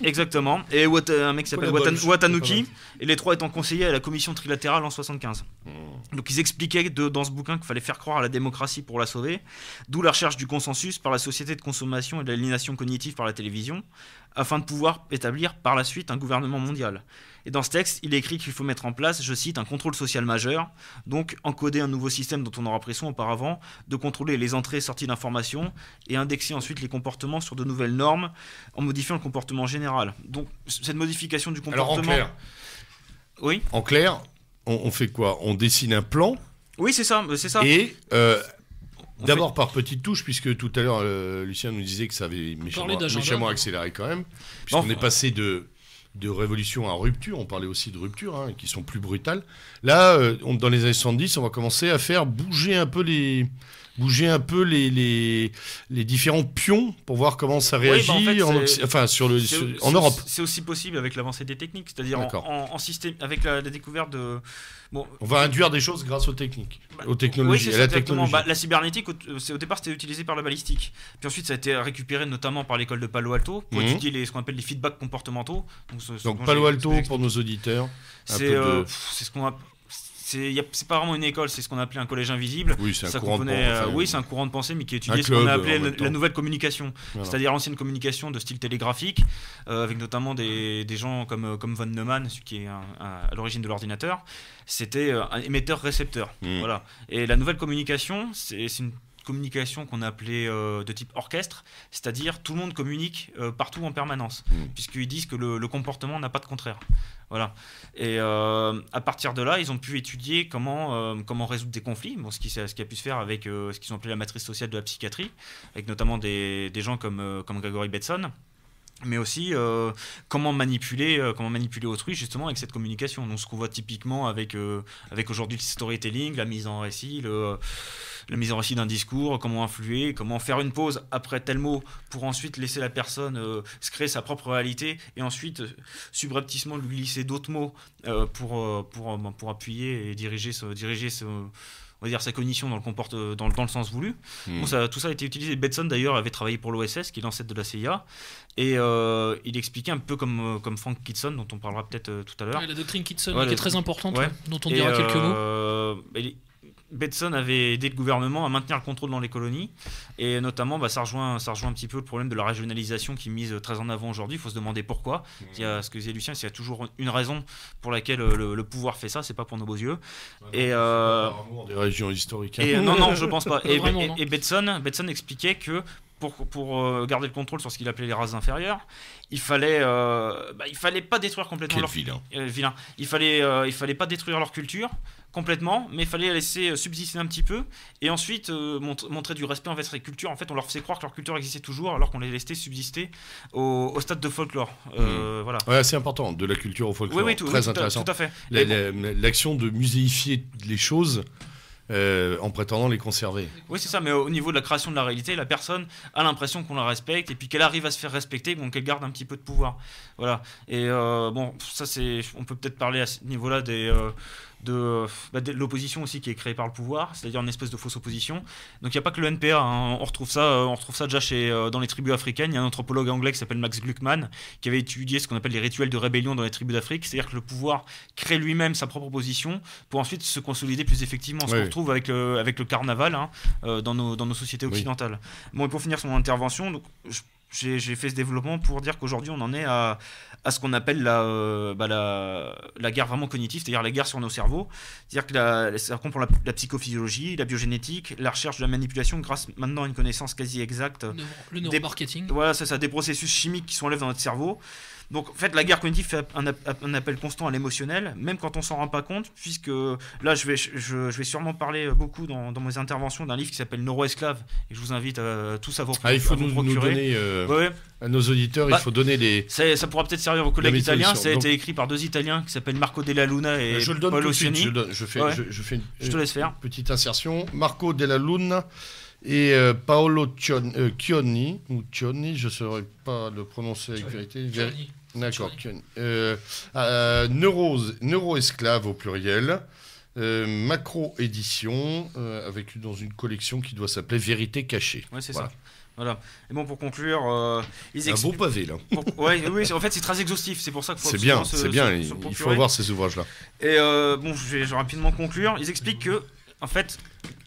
Exactement. Et un mec qui s'appelle Watanuki, et les trois étant conseillers à la commission trilatérale en 75. Donc ils expliquaient dans ce bouquin qu'il fallait faire croire à la démocratie pour la sauver, d'où la recherche du consensus par la société de consommation et de l'aliénation cognitive par la télévision, afin de pouvoir établir par la suite un gouvernement mondial. Et dans ce texte, il est écrit qu'il faut mettre en place, je cite, un contrôle social majeur, donc encoder un nouveau système dont on aura pris soin auparavant, de contrôler les entrées et sorties d'informations, et indexer ensuite les comportements sur de nouvelles normes, en modifiant le comportement général. Donc cette modification du comportement... Alors en clair, oui. En clair, on fait quoi? On dessine un plan. Oui, c'est ça. Et... d'abord par petites touches, puisque tout à l'heure Lucien nous disait que ça avait méchamment accéléré quand même, puisqu'on est passé de révolution à rupture, on parlait aussi de rupture, qui sont plus brutales. Là, dans les années 70, on va commencer à faire bouger un peu les différents pions pour voir comment ça réagit en Europe. C'est aussi possible avec l'avancée des techniques, c'est-à-dire en système, avec la découverte de... Bon, on va induire des choses grâce aux techniques, aux technologies, oui, à la technologie. La cybernétique, au départ, c'était utilisé par la balistique. Puis ensuite, ça a été récupéré notamment par l'école de Palo Alto pour étudier ce qu'on appelle les feedbacks comportementaux. Donc Palo Alto, pour nos auditeurs, c'est ce qu'on a... C'est pas vraiment une école, c'est ce qu'on appelait un collège invisible. Oui, c'est un courant de pensée. Oui, c'est un courant de pensée, mais qui étudiait ce qu'on appelait la nouvelle communication. Voilà. C'est-à-dire l'ancienne communication de style télégraphique, avec notamment des gens comme von Neumann, qui est à l'origine de l'ordinateur. C'était un émetteur-récepteur. Voilà. Et la nouvelle communication, c'est une communication qu'on appelait de type orchestre, c'est-à-dire tout le monde communique partout en permanence, puisqu'ils disent que le comportement n'a pas de contraire. Voilà. Et à partir de là, ils ont pu étudier comment résoudre des conflits, ce qui a pu se faire avec ce qu'ils ont appelé la matrice sociale de la psychiatrie, avec notamment des gens comme Gregory Bateson, mais aussi comment manipuler autrui justement avec cette communication. Donc ce qu'on voit typiquement avec aujourd'hui le storytelling, la mise en récit, la mise en récit d'un discours, comment influer, comment faire une pause après tel mot pour ensuite laisser la personne se créer sa propre réalité et ensuite subrepticement lui glisser d'autres mots pour appuyer et diriger on va dire sa cognition dans le sens voulu. Bon, tout ça a été utilisé. Bateson d'ailleurs avait travaillé pour l'OSS, qui est l'ancêtre de la CIA, et il expliquait un peu comme Frank Kitson, dont on parlera peut-être tout à l'heure. Ouais, la doctrine Kitson, qui est très importante, dont on dira quelques mots. Bateson avait aidé le gouvernement à maintenir le contrôle dans les colonies, et notamment ça rejoint un petit peu le problème de la régionalisation qui est mise très en avant aujourd'hui. Il faut se demander pourquoi. Ce que disait Lucien, il y a toujours une raison pour laquelle le pouvoir fait ça, c'est pas pour nos beaux yeux. Et des régions historiques. Non, je pense pas. Et Bateson expliquait que pour garder le contrôle sur ce qu'il appelait les races inférieures, il fallait pas détruire complètement vilain. Il fallait pas détruire leur culture complètement, mais il fallait la laisser subsister un petit peu et ensuite montrer du respect envers cette culture. En fait, on leur faisait croire que leur culture existait toujours alors qu'on les laissait subsister au stade de folklore. Voilà. Ouais, c'est important, de la culture au folklore. Oui, très intéressant. Tout à fait. L'action de muséifier les choses en prétendant les conserver. Oui, c'est ça, mais au niveau de la création de la réalité, la personne a l'impression qu'on la respecte et puis qu'elle arrive à se faire respecter, donc qu'elle garde un petit peu de pouvoir. Voilà. Et ça on peut peut-être parler à ce niveau-là de l'opposition aussi qui est créée par le pouvoir, c'est-à-dire une espèce de fausse opposition. Donc il n'y a pas que le NPA, hein. on retrouve ça déjà dans les tribus africaines. Il y a un anthropologue anglais qui s'appelle Max Gluckman qui avait étudié ce qu'on appelle les rituels de rébellion dans les tribus d'Afrique, c'est-à-dire que le pouvoir crée lui-même sa propre opposition pour ensuite se consolider plus effectivement. Ce qu'on retrouve avec le carnaval dans nos sociétés occidentales. Bon, et pour finir sur mon intervention, donc, j'ai fait ce développement pour dire qu'aujourd'hui on en est à ce qu'on appelle la guerre vraiment cognitive, c'est-à-dire la guerre sur nos cerveaux. C'est-à-dire que ça comprend la psychophysiologie, la biogénétique, la recherche de la manipulation grâce maintenant à une connaissance quasi exacte. Le neuromarketing. Voilà, c'est ça, des processus chimiques qui sont enlèvés dans notre cerveau. Donc en fait la guerre cognitive fait un appel constant à l'émotionnel, même quand on s'en rend pas compte, puisque là je vais sûrement parler beaucoup dans mes interventions d'un livre qui s'appelle Neuroesclave, et je vous invite tous à vous procurer. Il faut nous donner à nos auditeurs, il faut donner les... Ça pourra peut-être servir aux collègues italiens, ça a été écrit par deux Italiens qui s'appellent Marco Della Luna et Paolo Cioni. Je te laisse faire. Petite insertion. Marco Della Luna et Paolo Cioni, je ne saurais pas le prononcer avec vérité. D'accord. Neuroesclave au pluriel. Macro édition dans une collection qui doit s'appeler Vérité cachée. Ouais, c'est ça. Voilà. Et bon, pour conclure, un beau pavé là. Oui, en fait, c'est très exhaustif. C'est pour ça qu'il faut. C'est bien. Il faut avoir ces ouvrages-là. Et je vais rapidement conclure. Ils expliquent que, en fait,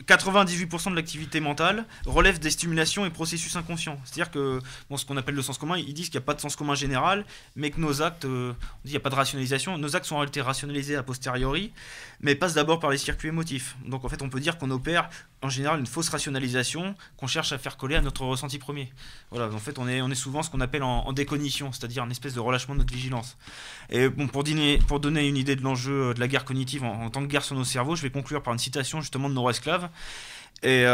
98% de l'activité mentale relève des stimulations et processus inconscients. C'est-à-dire que ce qu'on appelle le sens commun, ils disent qu'il n'y a pas de sens commun général, mais que nos actes, on dit qu'il n'y a pas de rationalisation. Nos actes sont en réalité rationalisés a posteriori, mais passent d'abord par les circuits émotifs. Donc en fait, on peut dire qu'on opère en général une fausse rationalisation qu'on cherche à faire coller à notre ressenti premier. Voilà, en fait, on est souvent ce qu'on appelle en décognition, c'est-à-dire une espèce de relâchement de notre vigilance. Et bon, pour donner une idée de l'enjeu de la guerre cognitive en tant que guerre sur nos cerveaux, je vais conclure par une citation justement de Neuroesclave. Et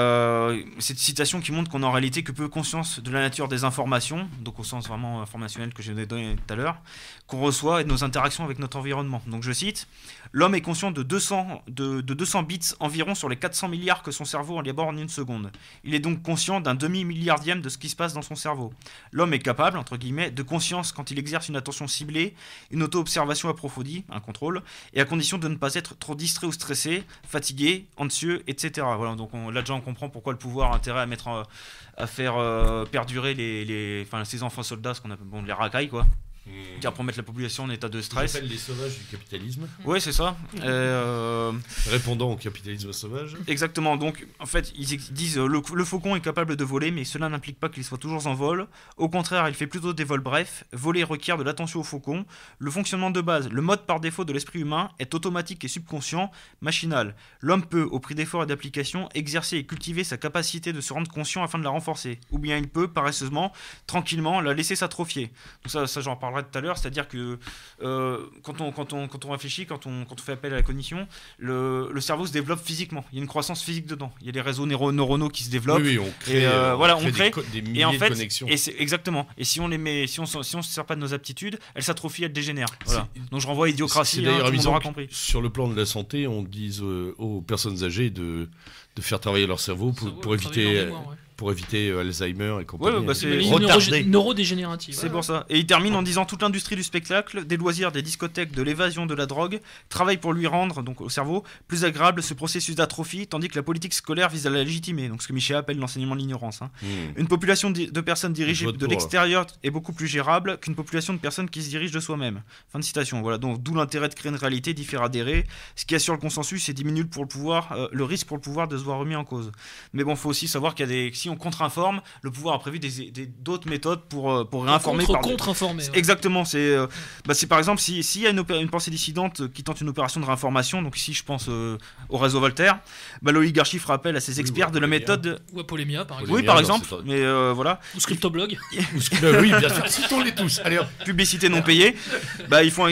cette citation qui montre qu'on n'a en réalité que peu conscience de la nature des informations, donc au sens vraiment informationnel que j'ai donné tout à l'heure, qu'on reçoit et de nos interactions avec notre environnement. Donc je cite: l'homme est conscient de 200 bits environ sur les 400 milliards que son cerveau en élabore en une seconde. Il est donc conscient d'un demi-milliardième de ce qui se passe dans son cerveau. L'homme est capable, entre guillemets, de conscience quand il exerce une attention ciblée, une auto-observation approfondie, un contrôle, et à condition de ne pas être trop distrait ou stressé, fatigué, anxieux, etc. Voilà, donc là déjà on comprend pourquoi le pouvoir a intérêt à faire perdurer ces enfants soldats, ce qu'on appelle les racailles, quoi. C'est-à-dire pour mettre la population en état de Ils stress. appellent les sauvages du capitalisme, Oui, c'est ça. répondant au capitalisme sauvage. Exactement. Donc, en fait, ils disent le faucon est capable de voler, mais cela n'implique pas qu'il soit toujours en vol. Au contraire, il fait plutôt des vols brefs. Voler requiert de l'attention au faucon. Le fonctionnement de base, le mode par défaut de l'esprit humain, est automatique et subconscient, machinal. L'homme peut, au prix d'efforts et d'applications, exercer et cultiver sa capacité de se rendre conscient afin de la renforcer. Ou bien il peut, paresseusement, tranquillement, la laisser s'atrophier. Donc ça j'en parlerai tout à l'heure, c'est-à-dire que quand on réfléchit, quand on fait appel à la cognition, le cerveau se développe physiquement. Il y a une croissance physique dedans. Il y a des réseaux neuronaux qui se développent. Oui, on crée, on crée des milliers et en fait, de connexions. exactement. Et si on se sert pas de nos aptitudes, elles s'atrophient, elles dégénèrent. Voilà. Donc je renvoie à Idiocratie. C'est d'ailleurs tout le monde amusant aura que compris. sur le plan de la santé, on dise aux personnes âgées de faire travailler leur cerveau pour éviter Alzheimer et compagnie. Ouais, bah, c'est Les retardé. neurodégénératives. C'est pour ça. Et il termine en disant toute l'industrie du spectacle, des loisirs, des discothèques, de l'évasion, de la drogue, travaille pour lui rendre, donc au cerveau, plus agréable ce processus d'atrophie, tandis que la politique scolaire vise à la légitimer, donc ce que Michel appelle l'enseignement de l'ignorance. Une population de personnes dirigées Je vote de pour, l'extérieur est beaucoup plus gérable qu'une population de personnes qui se dirigent de soi-même. Fin de citation. Voilà, donc d'où l'intérêt de créer une réalité d'y faire adhérer, ce qui assure le consensus et diminue le risque pour le pouvoir de se voir remis en cause. Mais bon, faut aussi savoir qu'il y a si on contre-informe, le pouvoir a prévu d'autres méthodes pour réinformer. Contre-informer. Ouais. Exactement. C'est par exemple s'il y a une pensée dissidente qui tente une opération de réinformation. Donc ici, je pense au réseau Voltaire. L'oligarchie fera appel à ses experts de la méthode. Ou à Polémia, par exemple. Oui, par exemple. Mais voilà. Ou Scriptoblog. Oui, bien sûr. Citons-les tous. Allez, hop. Publicité non payée.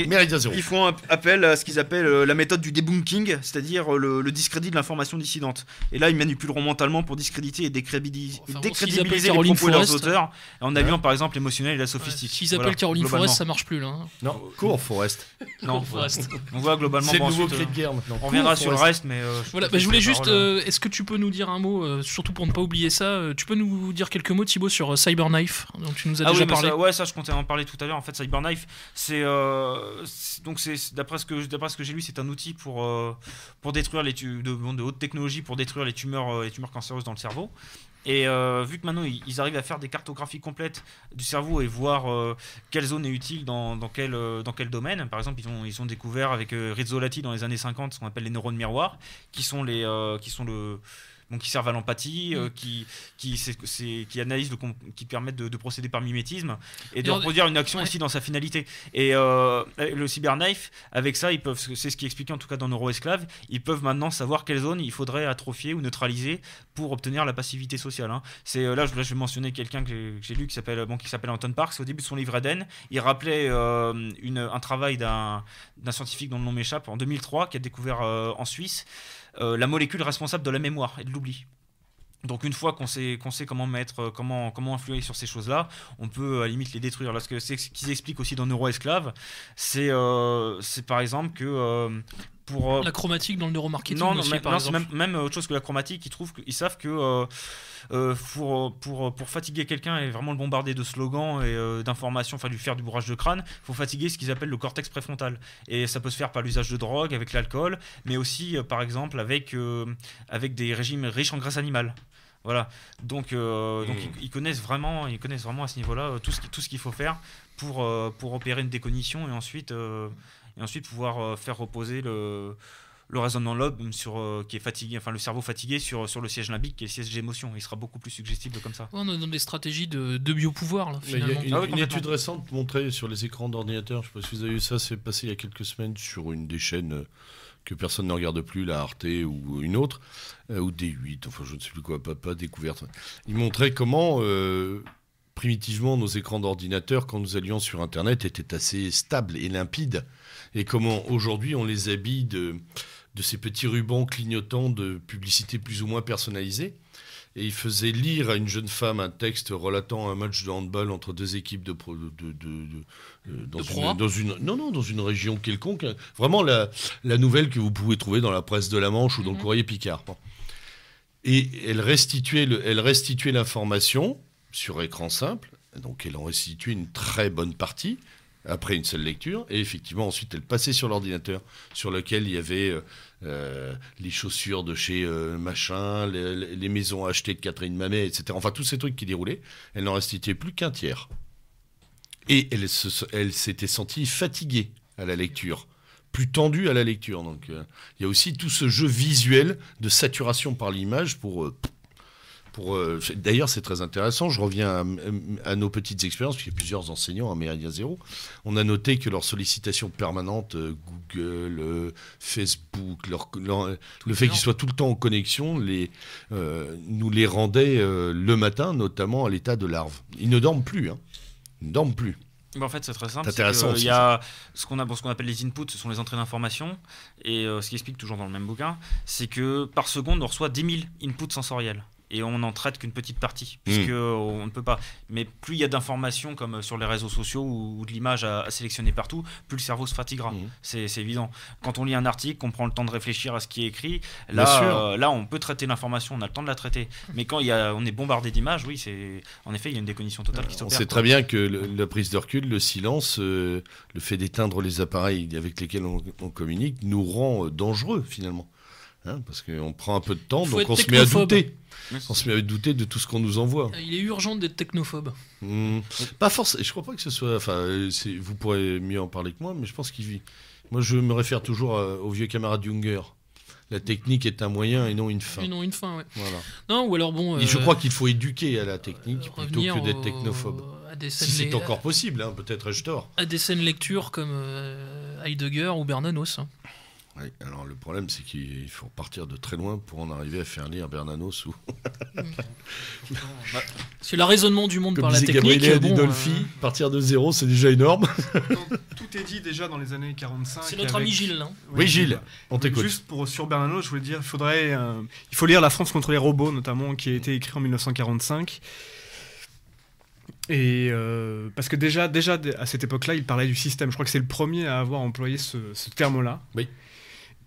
Méridien Zéro. Ils font appel à ce qu'ils appellent la méthode du debunking, c'est-à-dire le discrédit de l'information dissidente. Et là, ils manipuleront mentalement pour discréditer et décrédibiliser les propos de leurs auteurs, en alliant par exemple l'émotionnel et la sophistique. S'ils appellent Caroline Forest, ça marche plus là. Non, Cours Forest. Non, on voit globalement. C'est le nouveau cri de guerre maintenant. On reviendra sur le reste, mais. Voilà, je voulais juste. Est-ce que tu peux nous dire un mot, surtout pour ne pas oublier ça, tu peux nous dire quelques mots, Thibaut, sur Cyberknife, dont tu nous as déjà parlé. Ça, je comptais en parler tout à l'heure. En fait, Cyberknife, c'est d'après ce que j'ai lu, c'est un outil pour détruire de haute technologie, pour détruire les tumeurs cancéreuses dans le cerveau. Et vu que maintenant ils arrivent à faire des cartographies complètes du cerveau et voir quelle zone est utile dans quel domaine. Par exemple, ils ont découvert avec Rizzolatti dans les années 50 ce qu'on appelle les neurones miroirs, qui servent à l'empathie, qui analysent, qui permettent de procéder par mimétisme et de reproduire une action aussi dans sa finalité. Et le Cyberknife, avec ça, c'est ce qui est expliqué en tout cas dans Neuroesclave, ils peuvent maintenant savoir quelle zone il faudrait atrophier ou neutraliser pour obtenir la passivité sociale. Là, je vais mentionner quelqu'un que j'ai lu qui s'appelle Anton Parks. Au début de son livre Eden, il rappelait un travail d'un scientifique dont le nom m'échappe en 2003 qui a découvert en Suisse la molécule responsable de la mémoire et de l'oubli. Donc une fois qu'on sait comment influer sur ces choses-là, on peut à la limite les détruire. Là, ce qu'ils expliquent aussi dans Neuroesclave, c'est par exemple que pour la chromatique dans le neuromarketing c'est même autre chose que la chromatique. Ils savent que pour fatiguer quelqu'un et vraiment le bombarder de slogans et d'informations, enfin lui faire du bourrage de crâne, il faut fatiguer ce qu'ils appellent le cortex préfrontal. Et ça peut se faire par l'usage de drogue, avec l'alcool, mais aussi par exemple avec des régimes riches en graisse animale. Voilà. Donc ils connaissent vraiment à ce niveau-là tout ce qu'il faut faire pour opérer une décognition et ensuite pouvoir faire reposer le raisonnement lobe qui est fatigué, enfin le cerveau fatigué sur le siège limbique qui est le siège d'émotion. Il sera beaucoup plus suggestible comme ça. Ouais, on est dans des stratégies de biopouvoir là, finalement. Il y a une étude récente montrée sur les écrans d'ordinateur, je ne sais pas si vous avez vu ça, c'est passé il y a quelques semaines sur une des chaînes que personne ne regarde plus, la Arte ou une autre, ou D8, enfin je ne sais plus quoi, pas découverte. Il montrait comment primitivement nos écrans d'ordinateur, quand nous allions sur Internet, étaient assez stables et limpides, et comment aujourd'hui on les habille de ces petits rubans clignotants de publicité plus ou moins personnalisée. Et il faisait lire à une jeune femme un texte relatant un match de handball entre deux équipes dans une région quelconque. Vraiment la nouvelle que vous pouvez trouver dans la presse de la Manche ou dans le Courrier Picard. Et elle restituait l'information sur écran simple. Donc elle en restituait une très bonne partie après une seule lecture. Et effectivement, ensuite, elle passait sur l'ordinateur sur lequel il y avait les chaussures de chez machin, les maisons achetées de Catherine Mamet, etc. Enfin, tous ces trucs qui déroulaient. Elle n'en restituait plus qu'un tiers. Et elle s'était sentie fatiguée à la lecture, plus tendue à la lecture. Donc il y a aussi tout ce jeu visuel de saturation par l'image D'ailleurs, c'est très intéressant. Je reviens à nos petites expériences, puisqu'il y a plusieurs enseignants à Méridien Zéro. On a noté que leurs sollicitations permanentes, Google, Facebook, le fait qu'ils soient tout le temps en connexion, nous les rendait le matin, notamment à l'état de larve. Ils ne dorment plus. Ils ne dorment plus. En fait, c'est très simple. C'est intéressant il y a ce qu'on appelle les inputs, ce sont les entrées d'informations. Et ce qui explique toujours dans le même bouquin, c'est que par seconde, on reçoit 10 000 inputs sensoriels. Et on n'en traite qu'une petite partie, puisque on ne peut pas. Mais plus il y a d'informations, comme sur les réseaux sociaux ou de l'image à sélectionner partout, plus le cerveau se fatiguera. C'est évident. Quand on lit un article, qu'on prend le temps de réfléchir à ce qui est écrit, là on peut traiter l'information, on a le temps de la traiter. Mais quand on est bombardé d'images, oui, en effet, il y a une décognition totale qui s'opère. On sait très bien que la prise de recul, le silence, le fait d'éteindre les appareils avec lesquels on communique, nous rend dangereux, finalement. Parce qu'on prend un peu de temps, donc on se met à douter. On se met à douter de tout ce qu'on nous envoie. Il est urgent d'être technophobe. Pas forcément. Je crois pas que ce soit. Enfin, vous pourrez mieux en parler que moi, mais je pense qu'il vit. Moi, je me réfère toujours au vieux camarade Junger. La technique est un moyen et non une fin. Et non une fin, ouais. Voilà. Non, ou alors bon. Et je crois qu'il faut éduquer à la technique plutôt que d'être technophobe. Si c'est encore possible, peut-être ai-je tort. À des scènes lecture comme Heidegger ou Bernanos. Oui, alors le problème, c'est qu'il faut partir de très loin pour en arriver à faire lire Bernanos ou. C'est le raisonnement du monde comme par la technique. Gabriele Adinolfi, partir de zéro, c'est déjà énorme. Tout est dit déjà dans les années 45. C'est notre ami Gilles. Hein. Oui, Gilles, on t'écoute. Juste sur Bernanos, je voulais dire, il faut lire La France contre les robots, notamment, qui a été écrit en 1945. Et parce que déjà à cette époque-là, il parlait du système. Je crois que c'est le premier à avoir employé ce terme-là. Oui.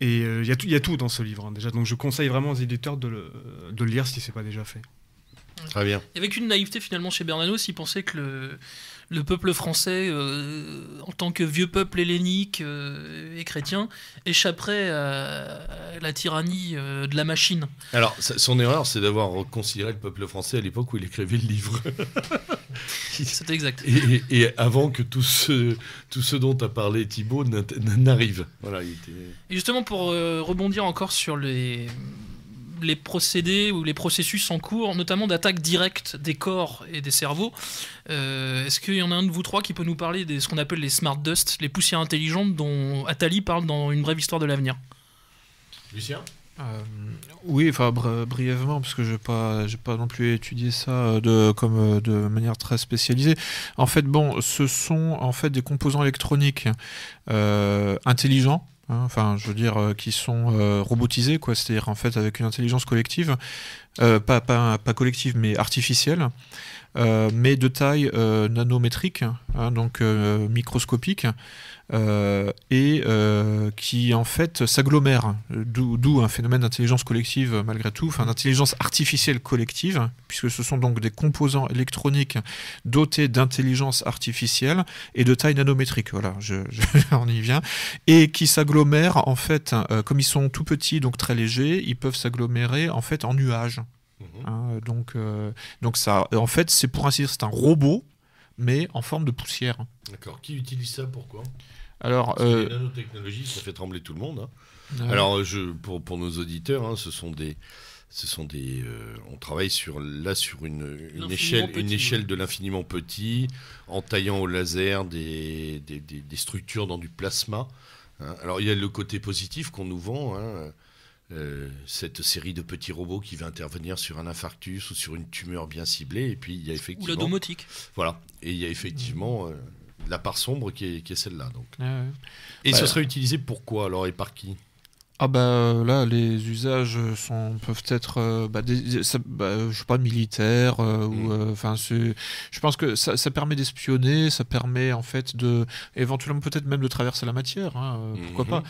Et il y a tout dans ce livre, déjà. Donc je conseille vraiment aux éditeurs de le lire si ce n'est pas déjà fait. Très bien. Il y avait qu'une naïveté finalement chez Bernanos. Il pensait que le peuple français, en tant que vieux peuple hellénique et chrétien, échapperait à la tyrannie de la machine. Alors, son erreur, c'est d'avoir considéré le peuple français à l'époque où il écrivait le livre. C'est exact. Et avant que tout ce dont a parlé Thibaut n'arrive. Voilà, Et justement, pour rebondir encore sur les procédés ou les processus en cours, notamment d'attaque directe des corps et des cerveaux. Est-ce qu'il y en a un de vous trois qui peut nous parler de ce qu'on appelle les smart dust, les poussières intelligentes dont Attali parle dans Une brève histoire de l'avenir? Lucien? Oui, enfin brièvement, parce que j'ai pas non plus étudié ça de manière très spécialisée. En fait, ce sont en fait des composants électroniques intelligents. Enfin, je veux dire, qui sont robotisés, quoi. C'est-à-dire en fait avec une intelligence collective, pas collective, mais artificielle, mais de taille nanométrique, donc microscopique, et qui en fait s'agglomèrent, d'où un phénomène d'intelligence collective malgré tout, enfin d'intelligence artificielle collective, puisque ce sont donc des composants électroniques dotés d'intelligence artificielle et de taille nanométrique, voilà, on y vient, et qui s'agglomèrent en fait, comme ils sont tout petits, donc très légers, ils peuvent s'agglomérer en fait en nuages. Donc ça, en fait, c'est pour ainsi dire, c'est un robot, mais en forme de poussière. D'accord. Qui utilise ça? Pourquoi? Alors, les nanotechnologies, ça fait trembler tout le monde. Alors, pour nos auditeurs, ce sont des, on travaille sur une échelle de l'infiniment petit, en taillant au laser des structures dans du plasma. Alors, il y a le côté positif qu'on nous vend. Cette série de petits robots qui va intervenir sur un infarctus ou sur une tumeur bien ciblée, et puis il y a effectivement... Ou la domotique. Voilà, et il y a effectivement la part sombre qui est celle-là. Donc. Et Ouais. ce serait utilisé pour quoi alors, et par qui? Ah là les usages peuvent être je sais pas, militaires ou enfin je pense que ça permet d'espionner, ça permet en fait de éventuellement peut-être même de traverser la matière, pourquoi pas,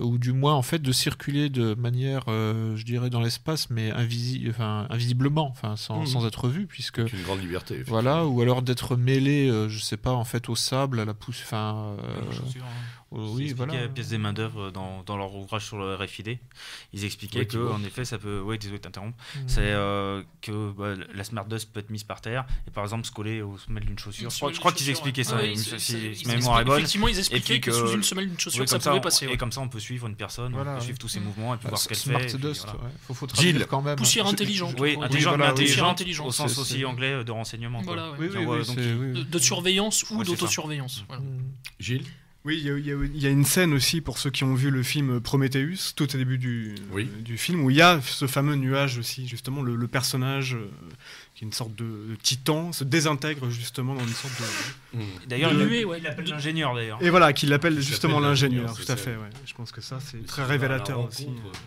ou du moins en fait de circuler de manière je dirais dans l'espace, mais invisiblement, sans être vu, puisque avec une grande liberté, voilà, ou alors d'être mêlé je sais pas en fait au sable, à la pousse, oui, voilà. La pièce des main d'œuvre dans dans leur ouvrage sur le RFID. Ils expliquaient Oui, que, Thibaut. en effet, ça peut. Oui, désolé de t'interrompre. C'est que la Smart Dust peut être mise par terre et par exemple se coller aux semelles d'une chaussure. Je crois qu'ils expliquaient ça. Si ma mémoire est bonne. Effectivement, ils expliquaient puis que sous une semelle d'une chaussure, Oui, ça comme pouvait passer. Et comme ça, on peut suivre une personne, Voilà, on peut ouais. suivre tous ses mouvements et puis voir ce qu'elle Smart fait. et puis Dust, voilà. faut traduire Gilles. quand même. Poussière intelligente. Oui, Oui, intelligente, voilà, mais oui. Poussière intelligente intelligente, au sens c'est- aussi anglais de renseignement. quoi. Voilà, ouais. Oui, oui, Donc, oui, donc, c'est- oui, oui. De surveillance ou Ouais, c'est ça. d'autosurveillance. Voilà. Gilles. Oui, il y a une scène aussi pour ceux qui ont vu le film Prometheus, tout au début du film, où il y a ce fameux nuage aussi, justement, le personnage qui est une sorte de titan se désintègre justement dans une sorte de... D'ailleurs, De il nuée, ouais. l'appelle l'ingénieur d'ailleurs. Et voilà, qu'il l'appelle Il justement s'appelle l'ingénieur, l'ingénieur, tout c'est à ça. fait, ouais. Je pense que ça, c'est Mais très c'est révélateur la aussi. rencontre,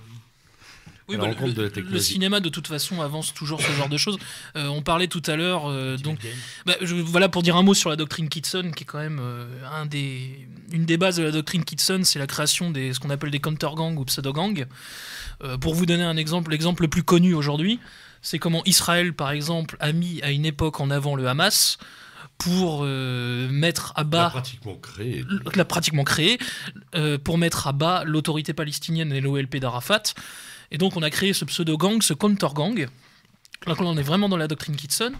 Oui, à la bah, rencontre de la le technologie. cinéma, de toute façon, avance toujours ce genre de choses. On parlait tout à l'heure, donc, voilà, pour dire un mot sur la doctrine Kitson, qui est quand même une des bases de la doctrine Kitson, c'est la création ce qu'on appelle des counter-gangs ou pseudo-gangs. Pour vous donner un exemple, l'exemple le plus connu aujourd'hui, c'est comment Israël, par exemple, a mis à une époque en avant le Hamas pour mettre à bas l'a pratiquement créé pour mettre à bas l'autorité palestinienne et l'OLP d'Arafat. Et donc on a créé ce pseudo-gang, ce counter-gang. Là on est vraiment dans la doctrine Kitson.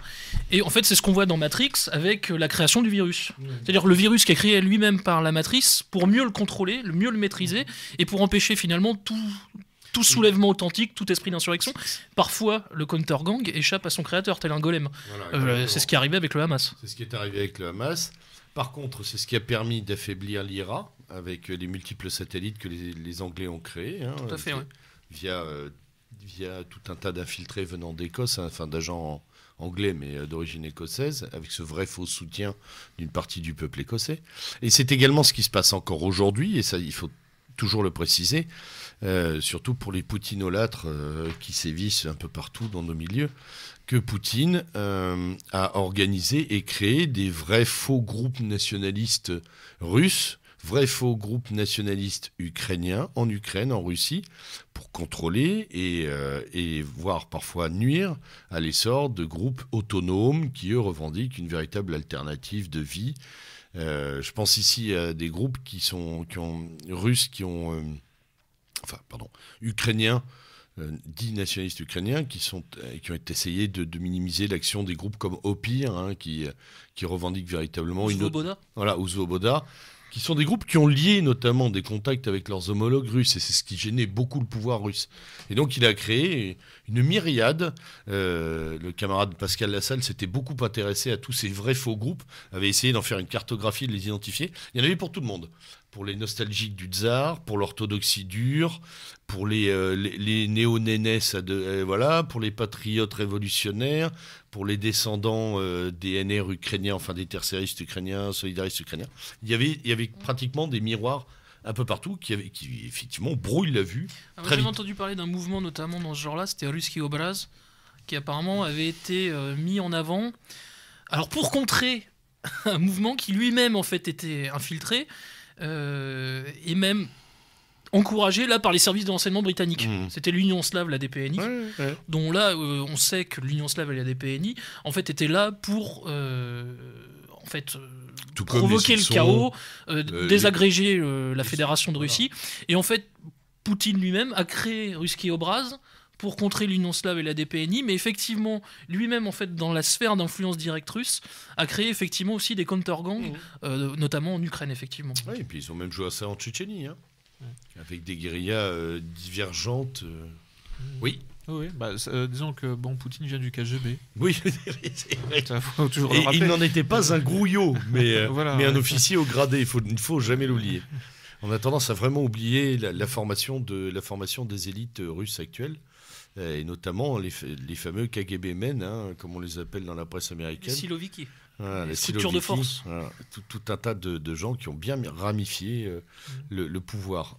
Et en fait c'est ce qu'on voit dans Matrix avec la création du virus. C'est-à-dire le virus qui est créé lui-même par la matrice pour mieux le contrôler, mieux le maîtriser et pour empêcher finalement tout soulèvement authentique, tout esprit d'insurrection. Parfois, le counter-gang échappe à son créateur, tel un golem. Voilà, c'est ce qui est arrivé avec le Hamas. C'est ce qui est arrivé avec le Hamas. Par contre, c'est ce qui a permis d'affaiblir l'IRA avec les multiples satellites que les Anglais ont créés. Hein, Tout à fait, oui. Via tout un tas d'infiltrés venant d'Écosse, hein, enfin d'agents anglais mais d'origine écossaise, avec ce vrai faux soutien d'une partie du peuple écossais. Et c'est également ce qui se passe encore aujourd'hui, et ça il faut toujours le préciser, surtout pour les poutinolâtres qui sévissent un peu partout dans nos milieux, que Poutine a organisé et créé des vrais faux groupes nationalistes russes, vrais faux groupes nationalistes ukrainiens en Ukraine, en Russie, pour contrôler et voire parfois nuire à l'essor de groupes autonomes qui, eux, revendiquent une véritable alternative de vie. Je pense ici à des groupes ukrainiens, dits nationalistes ukrainiens, qui ont essayé de minimiser l'action des groupes comme Opir, hein, qui revendiquent véritablement ou Svoboda, qui sont des groupes qui ont lié notamment des contacts avec leurs homologues russes, et c'est ce qui gênait beaucoup le pouvoir russe. Et donc il a créé une myriade. Le camarade Pascal Lassalle s'était beaucoup intéressé à tous ces vrais faux groupes, avait essayé d'en faire une cartographie, de les identifier. Il y en avait pour tout le monde. Pour les nostalgiques du tsar, pour l'orthodoxie dure, pour les néo-nénès, voilà, pour les patriotes révolutionnaires, pour les descendants des NR ukrainiens, enfin des tertiaristes ukrainiens, solidaristes ukrainiens. Il y avait pratiquement des miroirs un peu partout qui effectivement brouillent la vue. J'ai entendu parler d'un mouvement notamment dans ce genre-là, c'était Ruski Obraz, qui apparemment avait été mis en avant. Alors pour contrer un mouvement qui lui-même en fait était infiltré et même encouragé là par les services de renseignement britanniques. C'était l'Union slave, la DPNI, dont là on sait que l'Union slave et la DPNI en fait étaient là pour en fait provoquer le chaos, désagréger la Fédération de Russie. Et en fait, Poutine lui-même a créé Ruski Obraz pour contrer l'Union slave et la DPNI, mais effectivement, lui-même, en fait, dans la sphère d'influence directe russe, a créé effectivement aussi des counter-gangs, notamment en Ukraine, effectivement. Oui, et puis ils ont même joué à ça en Tchétchénie, hein, avec des guérillas divergentes. Oui. Oui, disons que Poutine vient du KGB. Oui, c'est vrai. Faut toujours et le rappeler. il n'en était pas un grouillot, mais, Voilà, mais un ouais. officier au gradé, il ne faut jamais l'oublier. On a tendance à vraiment oublier la formation des élites russes actuelles, et notamment les fameux KGB men, hein, comme on les appelle dans la presse américaine. Les Siloviki. Voilà, les structures de Siloviki, force. voilà, tout un tas de gens qui ont bien ramifié le pouvoir.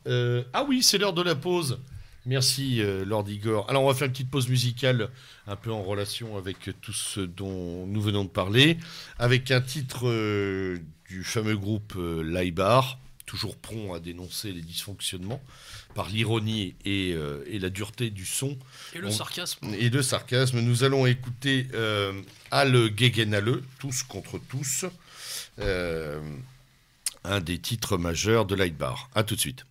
Ah oui, c'est l'heure de la pause. Merci Lord Igor. Alors on va faire une petite pause musicale un peu en relation avec tout ce dont nous venons de parler, avec un titre du fameux groupe Laibar, toujours prompt à dénoncer les dysfonctionnements par l'ironie et la dureté du son. Et le sarcasme. Et le sarcasme. Nous allons écouter Alle gegen alle, tous contre tous, un des titres majeurs de Laibar. A tout de suite.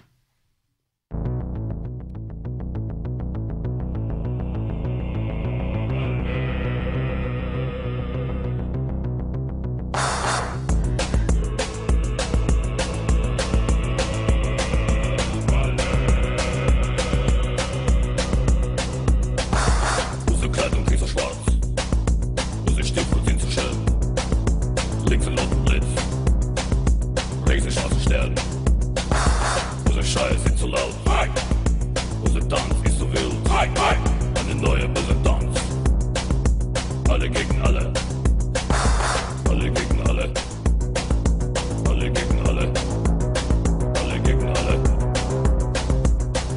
die schwarzen Sterne. Unsere Schreie sind zu laut. Unser Tanz ist so wild. Eine neue böse Tanz. Alle gegen alle. Alle gegen alle. Alle gegen alle. Alle gegen alle.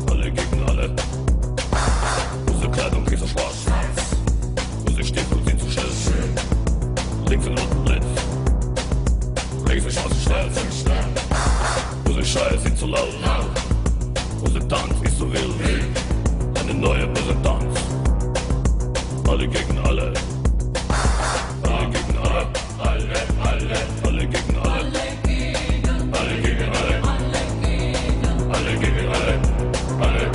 Alle gegen alle. Unsere Kleidung ist so schwarz. Unsere Stiefel sind zu schön. Links und unten Blitz. Rechts die schwarzen Sterne. Unsere Schreie sind zu laut. Unser Tanz ist so wild. Eine neue böse Tanz. Alle gegen alle. Alle gegen alle. Alle gegen alle. Alle gegen alle. Alle gegen alle. Alle.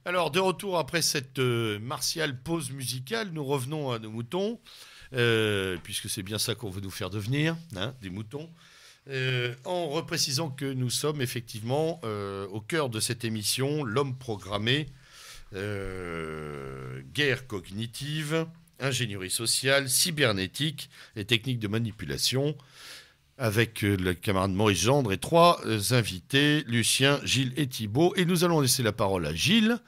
Alors, de retour après cette martiale pause musicale, nous revenons à nos moutons, puisque c'est bien ça qu'on veut nous faire devenir, hein, des moutons, en reprécisant que nous sommes effectivement au cœur de cette émission, l'homme programmé, guerre cognitive, ingénierie sociale, cybernétique et techniques de manipulation, avec le camarade Maurice Gendre et trois invités, Lucien, Gilles et Thibaut. Et nous allons laisser la parole à Gilles,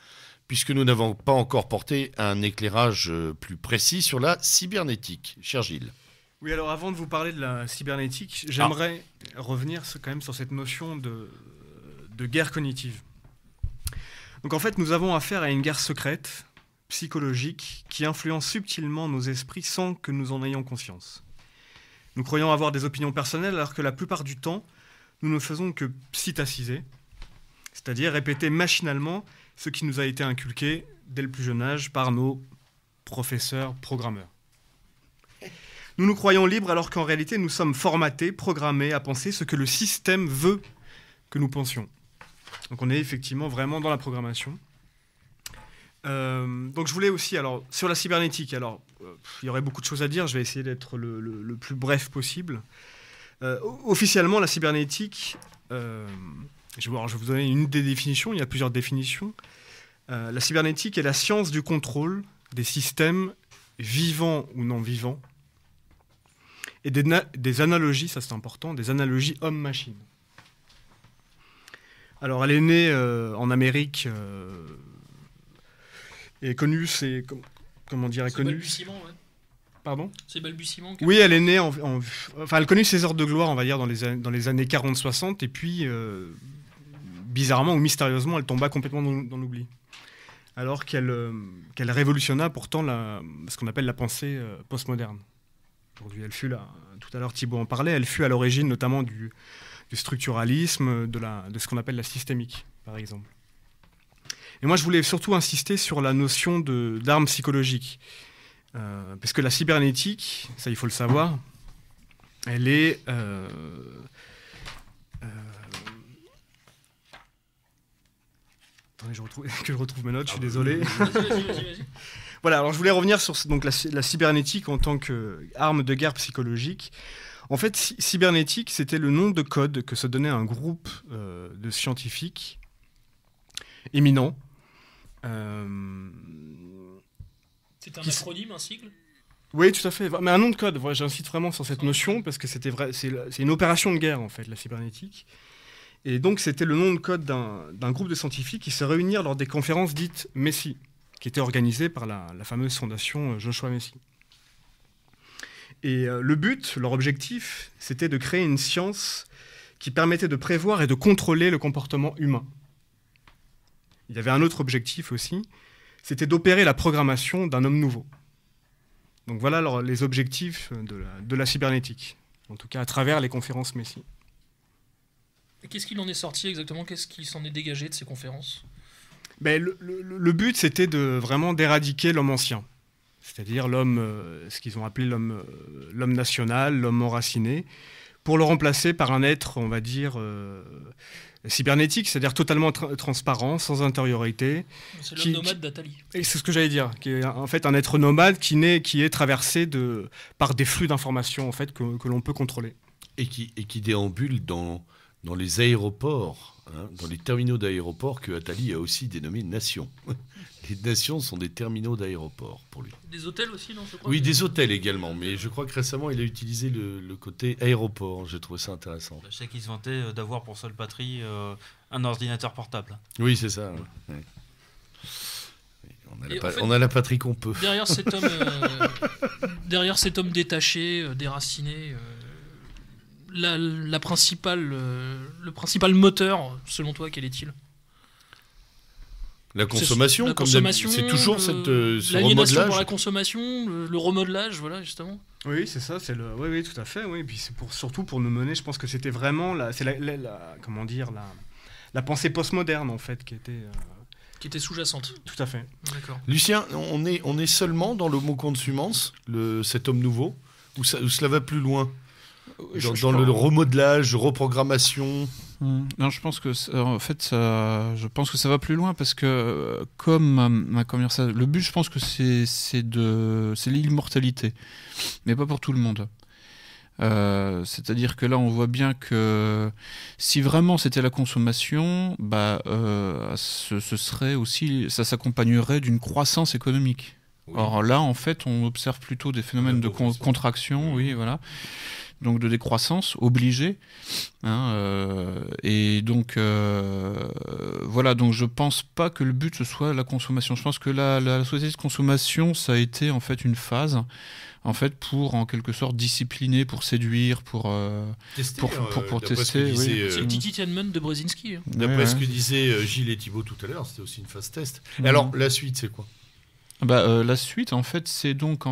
puisque nous n'avons pas encore porté un éclairage plus précis sur la cybernétique. Cher Gilles. Oui, alors avant de vous parler de la cybernétique, j'aimerais revenir quand même sur cette notion de guerre cognitive. Donc en fait, nous avons affaire à une guerre secrète, psychologique, qui influence subtilement nos esprits sans que nous en ayons conscience. Nous croyons avoir des opinions personnelles alors que la plupart du temps, nous ne faisons que psittaciser, c'est-à-dire répéter machinalement ce qui nous a été inculqué dès le plus jeune âge par nos professeurs programmeurs. Nous nous croyons libres alors qu'en réalité, nous sommes formatés, programmés à penser ce que le système veut que nous pensions. Donc on est effectivement vraiment dans la programmation. Donc je voulais aussi, alors sur la cybernétique, alors il y aurait beaucoup de choses à dire, je vais essayer d'être le plus bref possible. Officiellement, la cybernétique, je vais vous donner une des définitions, il y a plusieurs définitions. La cybernétique est la science du contrôle des systèmes vivants ou non vivants et des analogies, ça c'est important, des analogies homme-machine. Alors elle est née en Amérique et est connue, c'est balbutiement, ouais. Pardon ? C'est balbutiement. Oui, elle est née enfin elle a connu ses heures de gloire, on va dire, dans les années 40-60, et puis bizarrement ou mystérieusement, elle tomba complètement dans l'oubli. Alors qu'elle révolutionna pourtant ce qu'on appelle la pensée postmoderne. Aujourd'hui, elle fut là, tout à l'heure Thibaut en parlait, elle fut à l'origine notamment du structuralisme, de ce qu'on appelle la systémique, par exemple. Et moi, je voulais surtout insister sur la notion d'arme psychologique. Parce que la cybernétique, ça il faut le savoir, elle est... Attendez, que je retrouve mes notes, je suis désolé. Vas-y. Voilà, alors je voulais revenir sur donc, la cybernétique en tant qu'arme de guerre psychologique. En fait, cybernétique, c'était le nom de code que se donnait un groupe de scientifiques éminents. C'est un acronyme, un sigle ? Oui, tout à fait. Mais un nom de code, voilà, j'insiste vraiment sur cette notion, parce que c'est une opération de guerre, en fait, la cybernétique. Et donc, c'était le nom de code d'un groupe de scientifiques qui se réunirent lors des conférences dites Messi, qui étaient organisées par la fameuse fondation Joshua Messi. Et le but, leur objectif, c'était de créer une science qui permettait de prévoir et de contrôler le comportement humain. Il y avait un autre objectif aussi, c'était d'opérer la programmation d'un homme nouveau. Donc voilà alors, les objectifs de la cybernétique, en tout cas à travers les conférences Messi. Et qu'est-ce qu'il en est sorti exactement ? Qu'est-ce qui s'en est dégagé de ces conférences ? Le but, c'était vraiment d'éradiquer l'homme ancien, c'est-à-dire ce qu'ils ont appelé l'homme national, l'homme enraciné, pour le remplacer par un être, on va dire, cybernétique, c'est-à-dire totalement transparent, sans intériorité. C'est l'homme nomade d'Atali. Et c'est ce que j'allais dire, qui est en fait un être nomade qui est traversé par des flux d'informations en fait, que l'on peut contrôler. Et qui déambule dans les aéroports, dans les terminaux d'aéroports que Attali a aussi dénommés nations. Les nations sont des terminaux d'aéroports pour lui. Des hôtels aussi, non, je crois. Oui, des hôtels également, mais je crois que récemment il a utilisé le côté aéroport. J'ai trouvé ça intéressant. Je sais qu'il se vantait d'avoir pour seule patrie un ordinateur portable. Oui, c'est ça. Ouais. On a la patrie qu'on peut. Derrière cet homme détaché, déraciné, le principal moteur, selon toi, quel est-il ? La consommation, c'est toujours ce l'aliénation remodelage. pour la consommation, le remodelage, voilà, justement. Oui, c'est ça, oui, tout à fait. Oui. Et puis c'est surtout pour nous mener, je pense que c'était vraiment la pensée postmoderne, en fait, qui était sous-jacente. Tout à fait. D'accord. Lucien, on est seulement dans l'homo-conshumance, cet homme nouveau, ou cela va plus loin dans le remodelage, reprogrammation. Non, je pense que ça va plus loin parce que le but, je pense que c'est l'immortalité, mais pas pour tout le monde. C'est-à-dire que là, on voit bien que si vraiment c'était la consommation, ce serait aussi, ça s'accompagnerait d'une croissance économique. Oui. Or là, en fait, on observe plutôt des phénomènes de contraction, oui, voilà. Donc de décroissance obligée, et donc voilà. Donc je pense pas que le but ce soit la consommation. Je pense que la société de consommation, ça a été en fait une phase, en fait, pour en quelque sorte discipliner, pour séduire, pour tester. Oui. C'est le Titi Tianmen de Brzezinski. D'après ce que disaient Gilles et Thibaut tout à l'heure, c'était aussi une phase test. Et alors la suite, c'est quoi ? La suite, en fait, c'est donc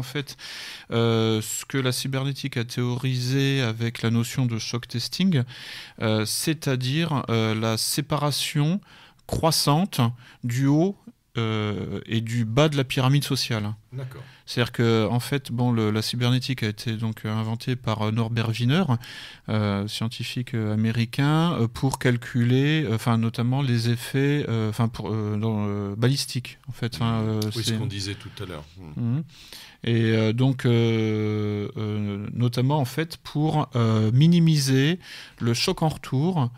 ce que la cybernétique a théorisé avec la notion de shock testing, c'est-à-dire la séparation croissante du haut et du bas de la pyramide sociale. D'accord. C'est-à-dire que en fait, la cybernétique a été donc inventée par Norbert Wiener, scientifique américain, pour calculer, notamment les effets, balistiques, en fait. Oui, ce qu'on disait tout à l'heure. Et donc, notamment en fait pour minimiser le choc en retour.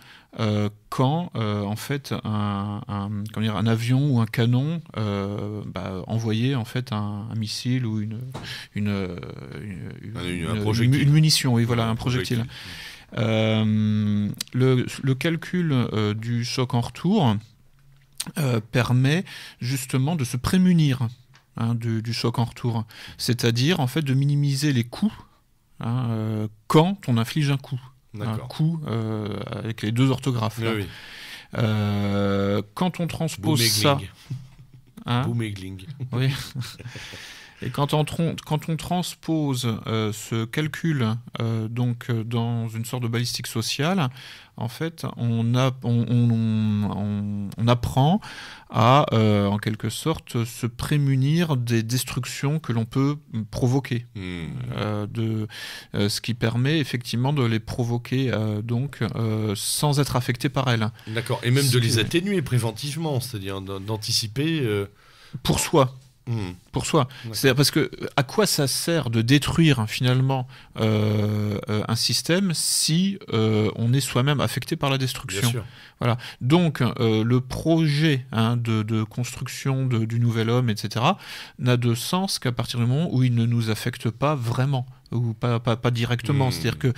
Quand en fait un avion ou un canon envoyait en fait un missile projectile ou une munition, oui, voilà, un projectile. Le calcul du choc en retour permet justement de se prémunir du choc en retour, c'est-à-dire en fait de minimiser les coûts quand on inflige un coup. Un coup avec les deux orthographes. Oui. Quand on transpose ça... Boomegling. Oui. Et quand on transpose ce calcul donc dans une sorte de balistique sociale, en fait, on apprend à, en quelque sorte, se prémunir des destructions que l'on peut provoquer. Ce qui permet effectivement de les provoquer sans être affecté par elles. D'accord, et même de les atténuer préventivement, c'est-à-dire d'anticiper... Pour soi. Pour soi. C'est-à-dire parce que à quoi ça sert de détruire finalement un système si on est soi-même affecté par la destruction. Bien sûr. Voilà. Donc le projet de construction du nouvel homme, etc., n'a de sens qu'à partir du moment où il ne nous affecte pas vraiment ou pas directement. C'est-à-dire que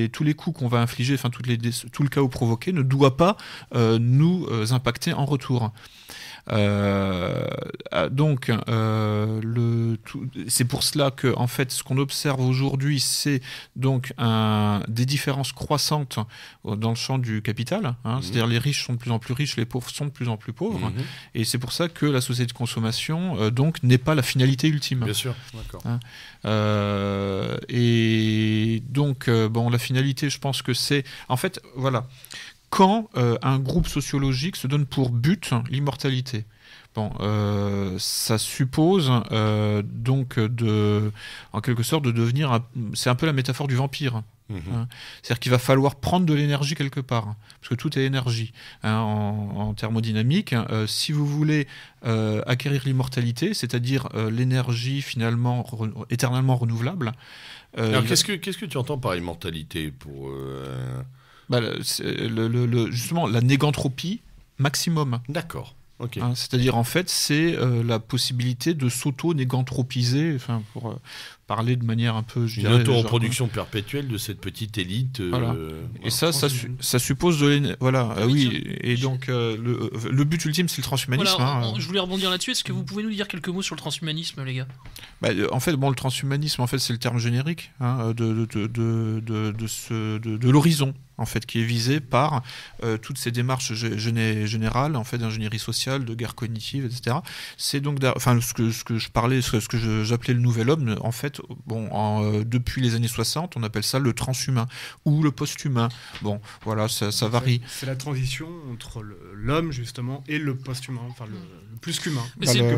tous les coups qu'on va infliger, enfin tout le chaos provoqué ne doit pas nous impacter en retour. Donc, c'est pour cela que, en fait, ce qu'on observe aujourd'hui, c'est donc des différences croissantes dans le champ du capital. C'est-à-dire les riches sont de plus en plus riches, les pauvres sont de plus en plus pauvres. Et c'est pour ça que la société de consommation, donc, n'est pas la finalité ultime. Bien sûr, d'accord. Et donc, la finalité, je pense que c'est, en fait, voilà. Quand un groupe sociologique se donne pour but l'immortalité. Ça suppose donc en quelque sorte de devenir... c'est un peu la métaphore du vampire. C'est-à-dire qu'il va falloir prendre de l'énergie quelque part, parce que tout est énergie. En thermodynamique, si vous voulez acquérir l'immortalité, c'est-à-dire l'énergie finalement éternellement renouvelable... Alors qu'est-ce que tu entends par immortalité pour... justement, la négantropie maximum. D'accord. Okay. C'est-à-dire, en fait, c'est la possibilité de s'auto-négantropiser, pour parler de manière un peu... Une auto-reproduction perpétuelle de cette petite élite. Voilà. Et ça suppose de l'énergie. Voilà, oui. Et donc, le but ultime, c'est le transhumanisme. Voilà, je voulais rebondir là-dessus. Est-ce que vous pouvez nous dire quelques mots sur le transhumanisme, les gars ? En fait, le transhumanisme, en fait, c'est le terme générique de l'horizon, en fait, qui est visé par toutes ces démarches générales, en fait, d'ingénierie sociale, de guerre cognitive, etc. C'est donc, ce que je parlais, ce que j'appelais le nouvel homme, en fait, depuis les années 60, on appelle ça le transhumain ou le post-humain. Bon, voilà, ça varie. C'est la transition entre l'homme, justement, et le post-humain, enfin le plus qu'humain,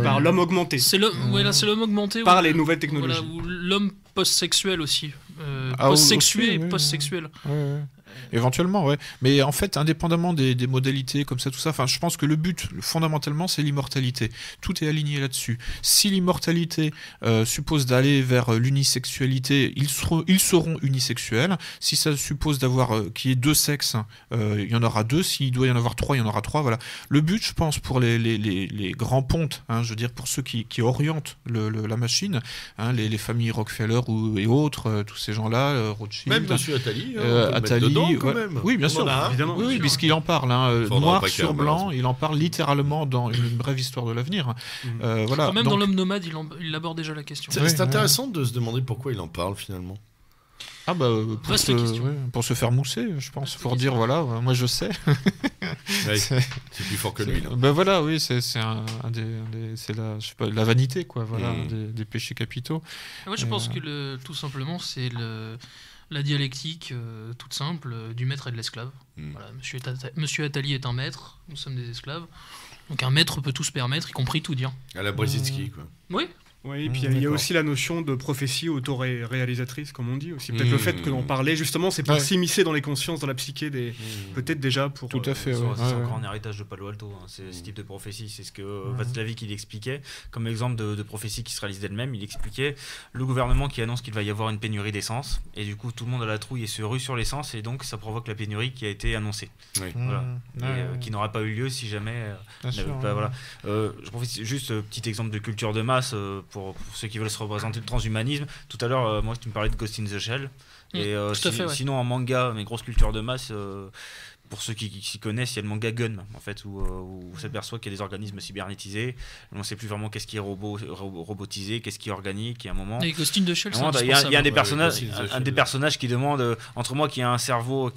par l'homme augmenté. C'est l'homme augmenté. Par les nouvelles technologies. Ou l'homme post-sexuel aussi. Post-sexué et post-sexuel. Ouais. Éventuellement, ouais. Mais en fait, indépendamment des modalités comme ça, tout ça, je pense que le but, fondamentalement, c'est l'immortalité. Tout est aligné là-dessus. Si l'immortalité suppose d'aller vers l'unisexualité, ils seront unisexuels. Si ça suppose d'avoir qu'il y ait deux sexes, il y en aura deux. S'il doit y en avoir trois, il y en aura trois. Voilà. Le but, je pense, pour les grands pontes, je veux dire, pour ceux qui orientent la machine, les familles Rockefeller et autres, tous ces gens-là, Rothschild. Même Monsieur Attali. Quand même. Oui, bien sûr. Évidemment. Oui, puisqu'il en parle, noir sur blanc, il en parle littéralement dans une brève histoire de l'avenir. Voilà. Quand même dans l'homme nomade, il aborde déjà la question. C'est intéressant de se demander pourquoi il en parle finalement. Pour se faire mousser, je pense, pour dire voilà, moi je sais. C'est plus fort que lui. Voilà, oui, c'est la vanité, quoi, voilà, des péchés capitaux. Moi, je pense que tout simplement, c'est la dialectique toute simple du maître et de l'esclave. Voilà, Monsieur Attali est un maître, nous sommes des esclaves. Donc un maître peut tout se permettre, y compris tout dire. À la Brzezinski, quoi. Oui. Oui, et puis il y a aussi la notion de prophétie auto-réalisatrice, comme on dit aussi. Peut-être le fait que l'on parlait, justement, c'est pour s'immiscer dans les consciences, dans la psyché peut-être déjà pour... Tout à fait, c'est encore un héritage de Palo Alto, c'est ce type de prophétie. C'est ce que Václavik il expliquait, comme exemple de prophétie qui se réalise d'elle-même. Il expliquait le gouvernement qui annonce qu'il va y avoir une pénurie d'essence, et du coup tout le monde a la trouille et se rue sur l'essence, et donc ça provoque la pénurie qui a été annoncée. Voilà. Qui n'aurait pas eu lieu si jamais... voilà. Je profite juste, petit exemple de culture de masse, pour ceux qui veulent se représenter le transhumanisme. Tout à l'heure, moi, tu me parlais de Ghost in the Shell. Et tout à fait, ouais. sinon, en manga, mes grosses cultures de masse, pour ceux qui s'y connaissent, il y a le manga Gun, en fait, où on s'aperçoit qu'il y a des organismes cybernétisés. On ne sait plus vraiment qu'est-ce qui est robotisé, qu'est-ce qui est organique. Il y a un moment. Et Ghost in the Shell, il y a un des personnages qui demande entre moi qui a un cerveau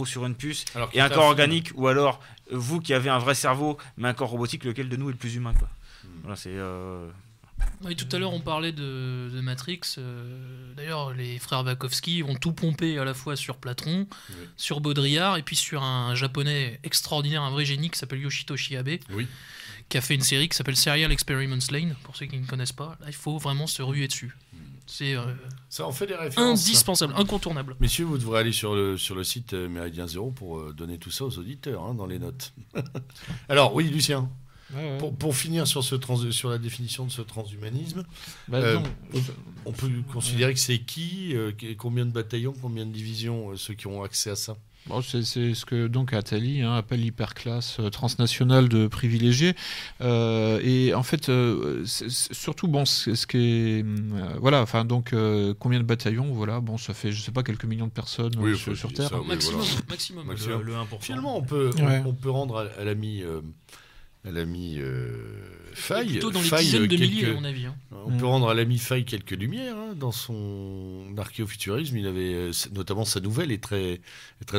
sur une puce et un corps organique, ou alors vous qui avez un vrai cerveau mais un corps robotique, lequel de nous est le plus humain, quoi. Voilà, c'est. Oui, tout à l'heure on parlait de Matrix. D'ailleurs, les frères Wachowski ont tout pompé à la fois sur Platron, sur Baudrillard, et puis sur un japonais extraordinaire, un vrai génie qui s'appelle Yoshitoshi Abe, qui a fait une série qui s'appelle Serial Experiments Lane. Pour ceux qui ne connaissent pas, là il faut vraiment se ruer dessus. C'est ça en fait des références, indispensable, incontournable. Messieurs, vous devrez aller sur le site Méridien Zéro pour donner tout ça aux auditeurs dans les notes. Alors oui, Lucien. Ouais. Pour finir sur la définition de ce transhumanisme, on peut considérer que c'est combien de bataillons, combien de divisions, ceux qui ont accès à ça? Bon, c'est ce que donc Attali appelle l'hyperclasse transnationale de privilégiés. Et en fait, surtout, ce qui est. Voilà, enfin, donc, combien de bataillons? Voilà, bon, ça fait, je sais pas, quelques millions de personnes sur Terre. Ça, maximum. Le 1%. Finalement, on peut rendre à l'ami. Faye. Plutôt dans les dizaines de milliers, à mon avis. On peut rendre à l'ami Faye quelques lumières. Dans son archéofuturisme, il avait notamment sa nouvelle est très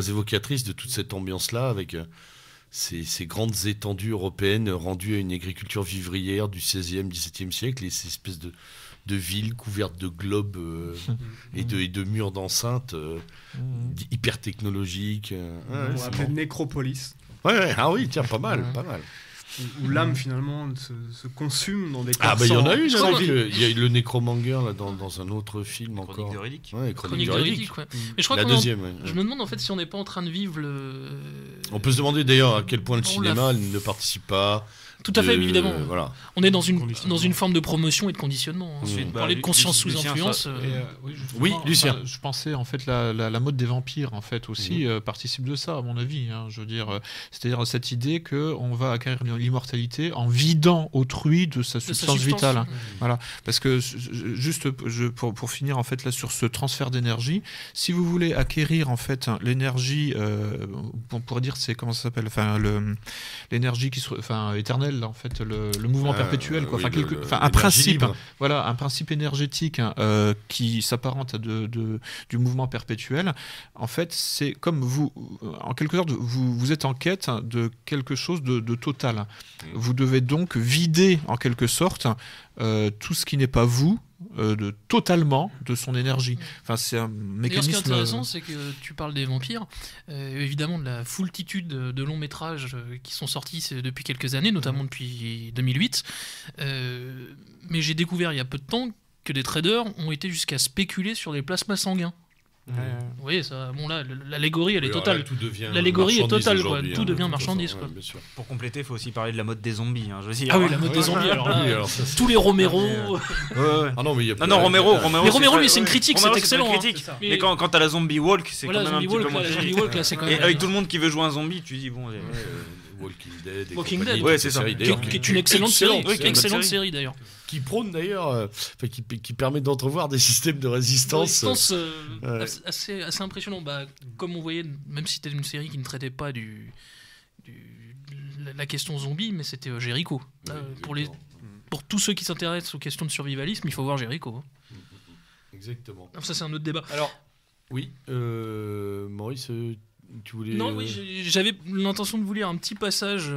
évocatrice de toute cette ambiance-là, avec ces grandes étendues européennes rendues à une agriculture vivrière du XVIe, XVIIe siècle, et ces espèces de villes couvertes de globes et de murs d'enceintes hyper technologiques. On l'appelle Nécropolis. Ah oui, tiens, pas mal. Où l'âme finalement se consume dans des corps. Ah bah il y en a une, il y a eu le Nécromanger là, dans un autre film encore. Chronique de Riddick. Chronique de Riddick, ouais. Mais je crois la deuxième. Je me demande en fait si on n'est pas en train de vivre On peut se demander d'ailleurs à quel point le cinéma ne participe pas. Tout à fait, évidemment. Voilà. On est dans une forme de promotion et de conditionnement. Ensuite, parler de conscience sous influence. Oui, Lucien. Je pensais en fait la mode des vampires en fait aussi participe de ça à mon avis. Je veux dire, c'est-à-dire cette idée que on va acquérir l'immortalité en vidant autrui de sa substance vitale. Voilà, parce que juste pour finir en fait là sur ce transfert d'énergie, si vous voulez acquérir en fait l'énergie, on pourrait dire c'est comment ça s'appelle, enfin l'énergie éternelle. En fait, le mouvement perpétuel, quoi. Un principe, voilà, un principe énergétique qui s'apparente à du mouvement perpétuel. En fait, c'est comme vous, en quelque sorte, vous êtes en quête de quelque chose de total. Vous devez donc vider, en quelque sorte, tout ce qui n'est pas vous. Totalement de son énergie. Enfin, c'est un mécanisme. Ce qui est intéressant, c'est que tu parles des vampires, évidemment de la foultitude de longs métrages qui sont sortis depuis quelques années, notamment depuis 2008. Mais j'ai découvert il y a peu de temps que des traders ont été jusqu'à spéculer sur des plasmas sanguins. Vous voyez, ça, bon là, l'allégorie elle est totale. L'allégorie est totale, quoi. Tout devient marchandise. Quoi. Pour compléter, il faut aussi parler de la mode des zombies. Je veux dire. Ah oui, la mode des zombies. Alors là, tous les Romero. Ah non, mais il y a. Non, Romero. Mais Romero, lui, c'est une critique, c'est excellent. Mais quand t'as la zombie walk, c'est quand même un petit peu moins critique. Et avec tout le monde qui veut jouer un zombie, tu dis bon. Walking Dead, ouais, c'est ça. Qui est une excellente série d'ailleurs. Qui prône d'ailleurs, qui permet d'entrevoir des systèmes de résistance. Assez impressionnant. Comme on voyait, même si c'était une série qui ne traitait pas la question zombie, mais c'était Jericho. Là, pour tous ceux qui s'intéressent aux questions de survivalisme, il faut voir Jericho. Exactement. Ça, c'est un autre débat. Alors, oui, Maurice, tu voulais. Non, oui, j'avais l'intention de vous lire un petit passage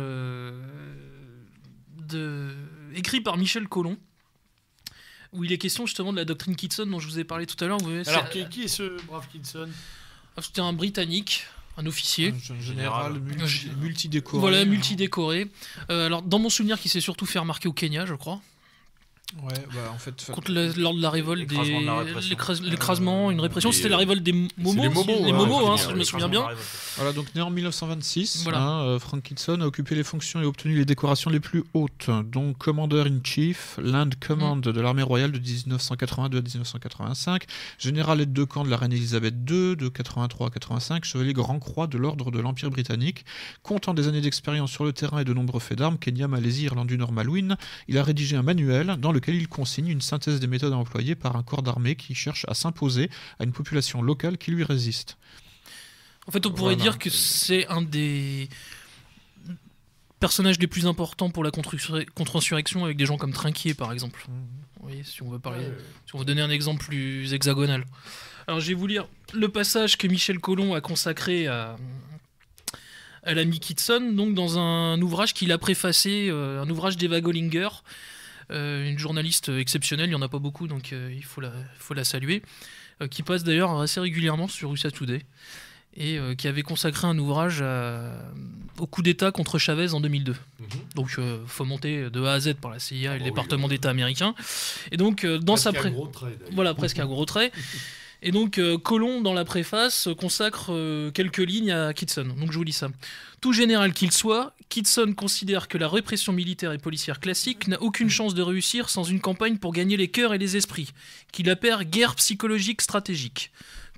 écrit par Michel Collomb, où il est question justement de la doctrine Kitson dont je vous ai parlé tout à l'heure. Alors, qui est ce brave Kitson? C'était un Britannique, un officier. Un général multidécoré. Voilà, multidécoré. Alors, dans mon souvenir, qui s'est surtout fait remarquer au Kenya, je crois. Ouais, en fait, lors de la révolte l'écrasement, une répression, c'était la révolte des Momos. Les Momos, si je me souviens bien. Voilà, donc né en 1926, Frank Kitson a occupé les fonctions et obtenu les décorations les plus hautes, donc Commander-in-Chief, Land Command de l'armée royale de 1982 à 1985, général aide de camp de la reine Elisabeth II de 83 à 85, chevalier Grand Croix de l'ordre de l'Empire britannique. Comptant des années d'expérience sur le terrain et de nombreux faits d'armes, Kenya, Malaisie, Irlande du Nord, Malouine, il a rédigé un manuel dans lequel il consigne une synthèse des méthodes à employer par un corps d'armée qui cherche à s'imposer à une population locale qui lui résiste. En fait, on pourrait dire que c'est un des personnages les plus importants pour la contre-insurrection, avec des gens comme Trinquier, par exemple. Oui, si on veut si on veut donner un exemple plus hexagonal. Alors, je vais vous lire le passage que Michel Colomb a consacré à l'ami Kitson, donc dans un ouvrage qu'il a préfacé, un ouvrage d'Eva Gollinger, une journaliste exceptionnelle, il n'y en a pas beaucoup, donc il faut la saluer, qui passe d'ailleurs assez régulièrement sur USA Today, et qui avait consacré un ouvrage au coup d'État contre Chavez en 2002. Donc fomenté de A à Z par la CIA et le département d'État américain. Et donc dans presque sa un gros trait, voilà, presque un gros trait. Et donc Colomb, dans la préface, consacre quelques lignes à Kitson. Donc je vous lis ça. Tout général qu'il soit, Kitson considère que la répression militaire et policière classique n'a aucune chance de réussir sans une campagne pour gagner les cœurs et les esprits, qu'il appelle guerre psychologique stratégique.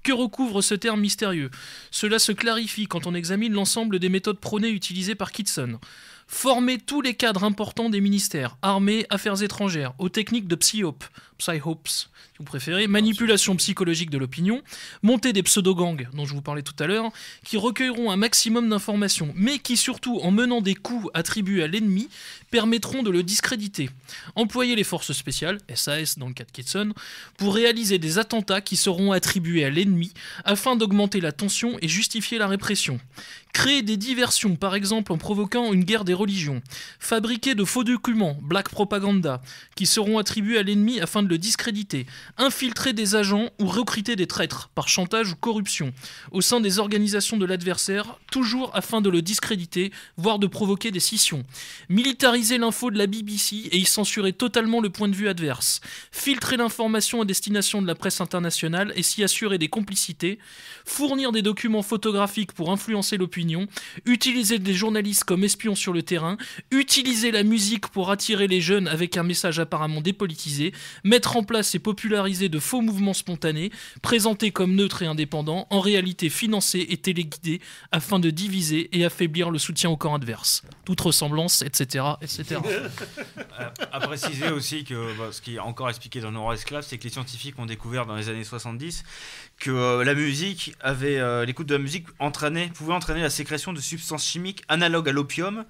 Que recouvre ce terme mystérieux ? Cela se clarifie quand on examine l'ensemble des méthodes prônées utilisées par Kitson. Former tous les cadres importants des ministères, armées, affaires étrangères, aux techniques de psyhopes, si vous préférez, manipulation psychologique de l'opinion, monter des pseudo-gangs, dont je vous parlais tout à l'heure, qui recueilleront un maximum d'informations, mais qui surtout, en menant des coups attribués à l'ennemi, permettront de le discréditer. Employer les forces spéciales, SAS dans le cas de Kitson, pour réaliser des attentats qui seront attribués à l'ennemi, afin d'augmenter la tension et justifier la répression. Créer des diversions, par exemple en provoquant une guerre des religions. Fabriquer de faux documents, black propaganda, qui seront attribués à l'ennemi afin de le discréditer. Infiltrer des agents ou recruter des traîtres, par chantage ou corruption, au sein des organisations de l'adversaire, toujours afin de le discréditer, voire de provoquer des scissions. Militariser l'info de la BBC et y censurer totalement le point de vue adverse. Filtrer l'information à destination de la presse internationale et s'y assurer des complicités. Fournir des documents photographiques pour influencer l'opinion. Utiliser des journalistes comme espions sur le terrain. Utiliser la musique pour attirer les jeunes avec un message apparemment dépolitisé. Mettre en place et populariser de faux mouvements spontanés, présentés comme neutres et indépendants, en réalité financés et téléguidés, afin de diviser et affaiblir le soutien au camp adverse. Toute ressemblance, etc. etc. À préciser aussi que ce qui est encore expliqué dans Nora Esclave, c'est que les scientifiques ont découvert dans les années 70 que la musique l'écoute de la musique pouvait entraîner la sécrétion de substances chimiques analogues à l'opium,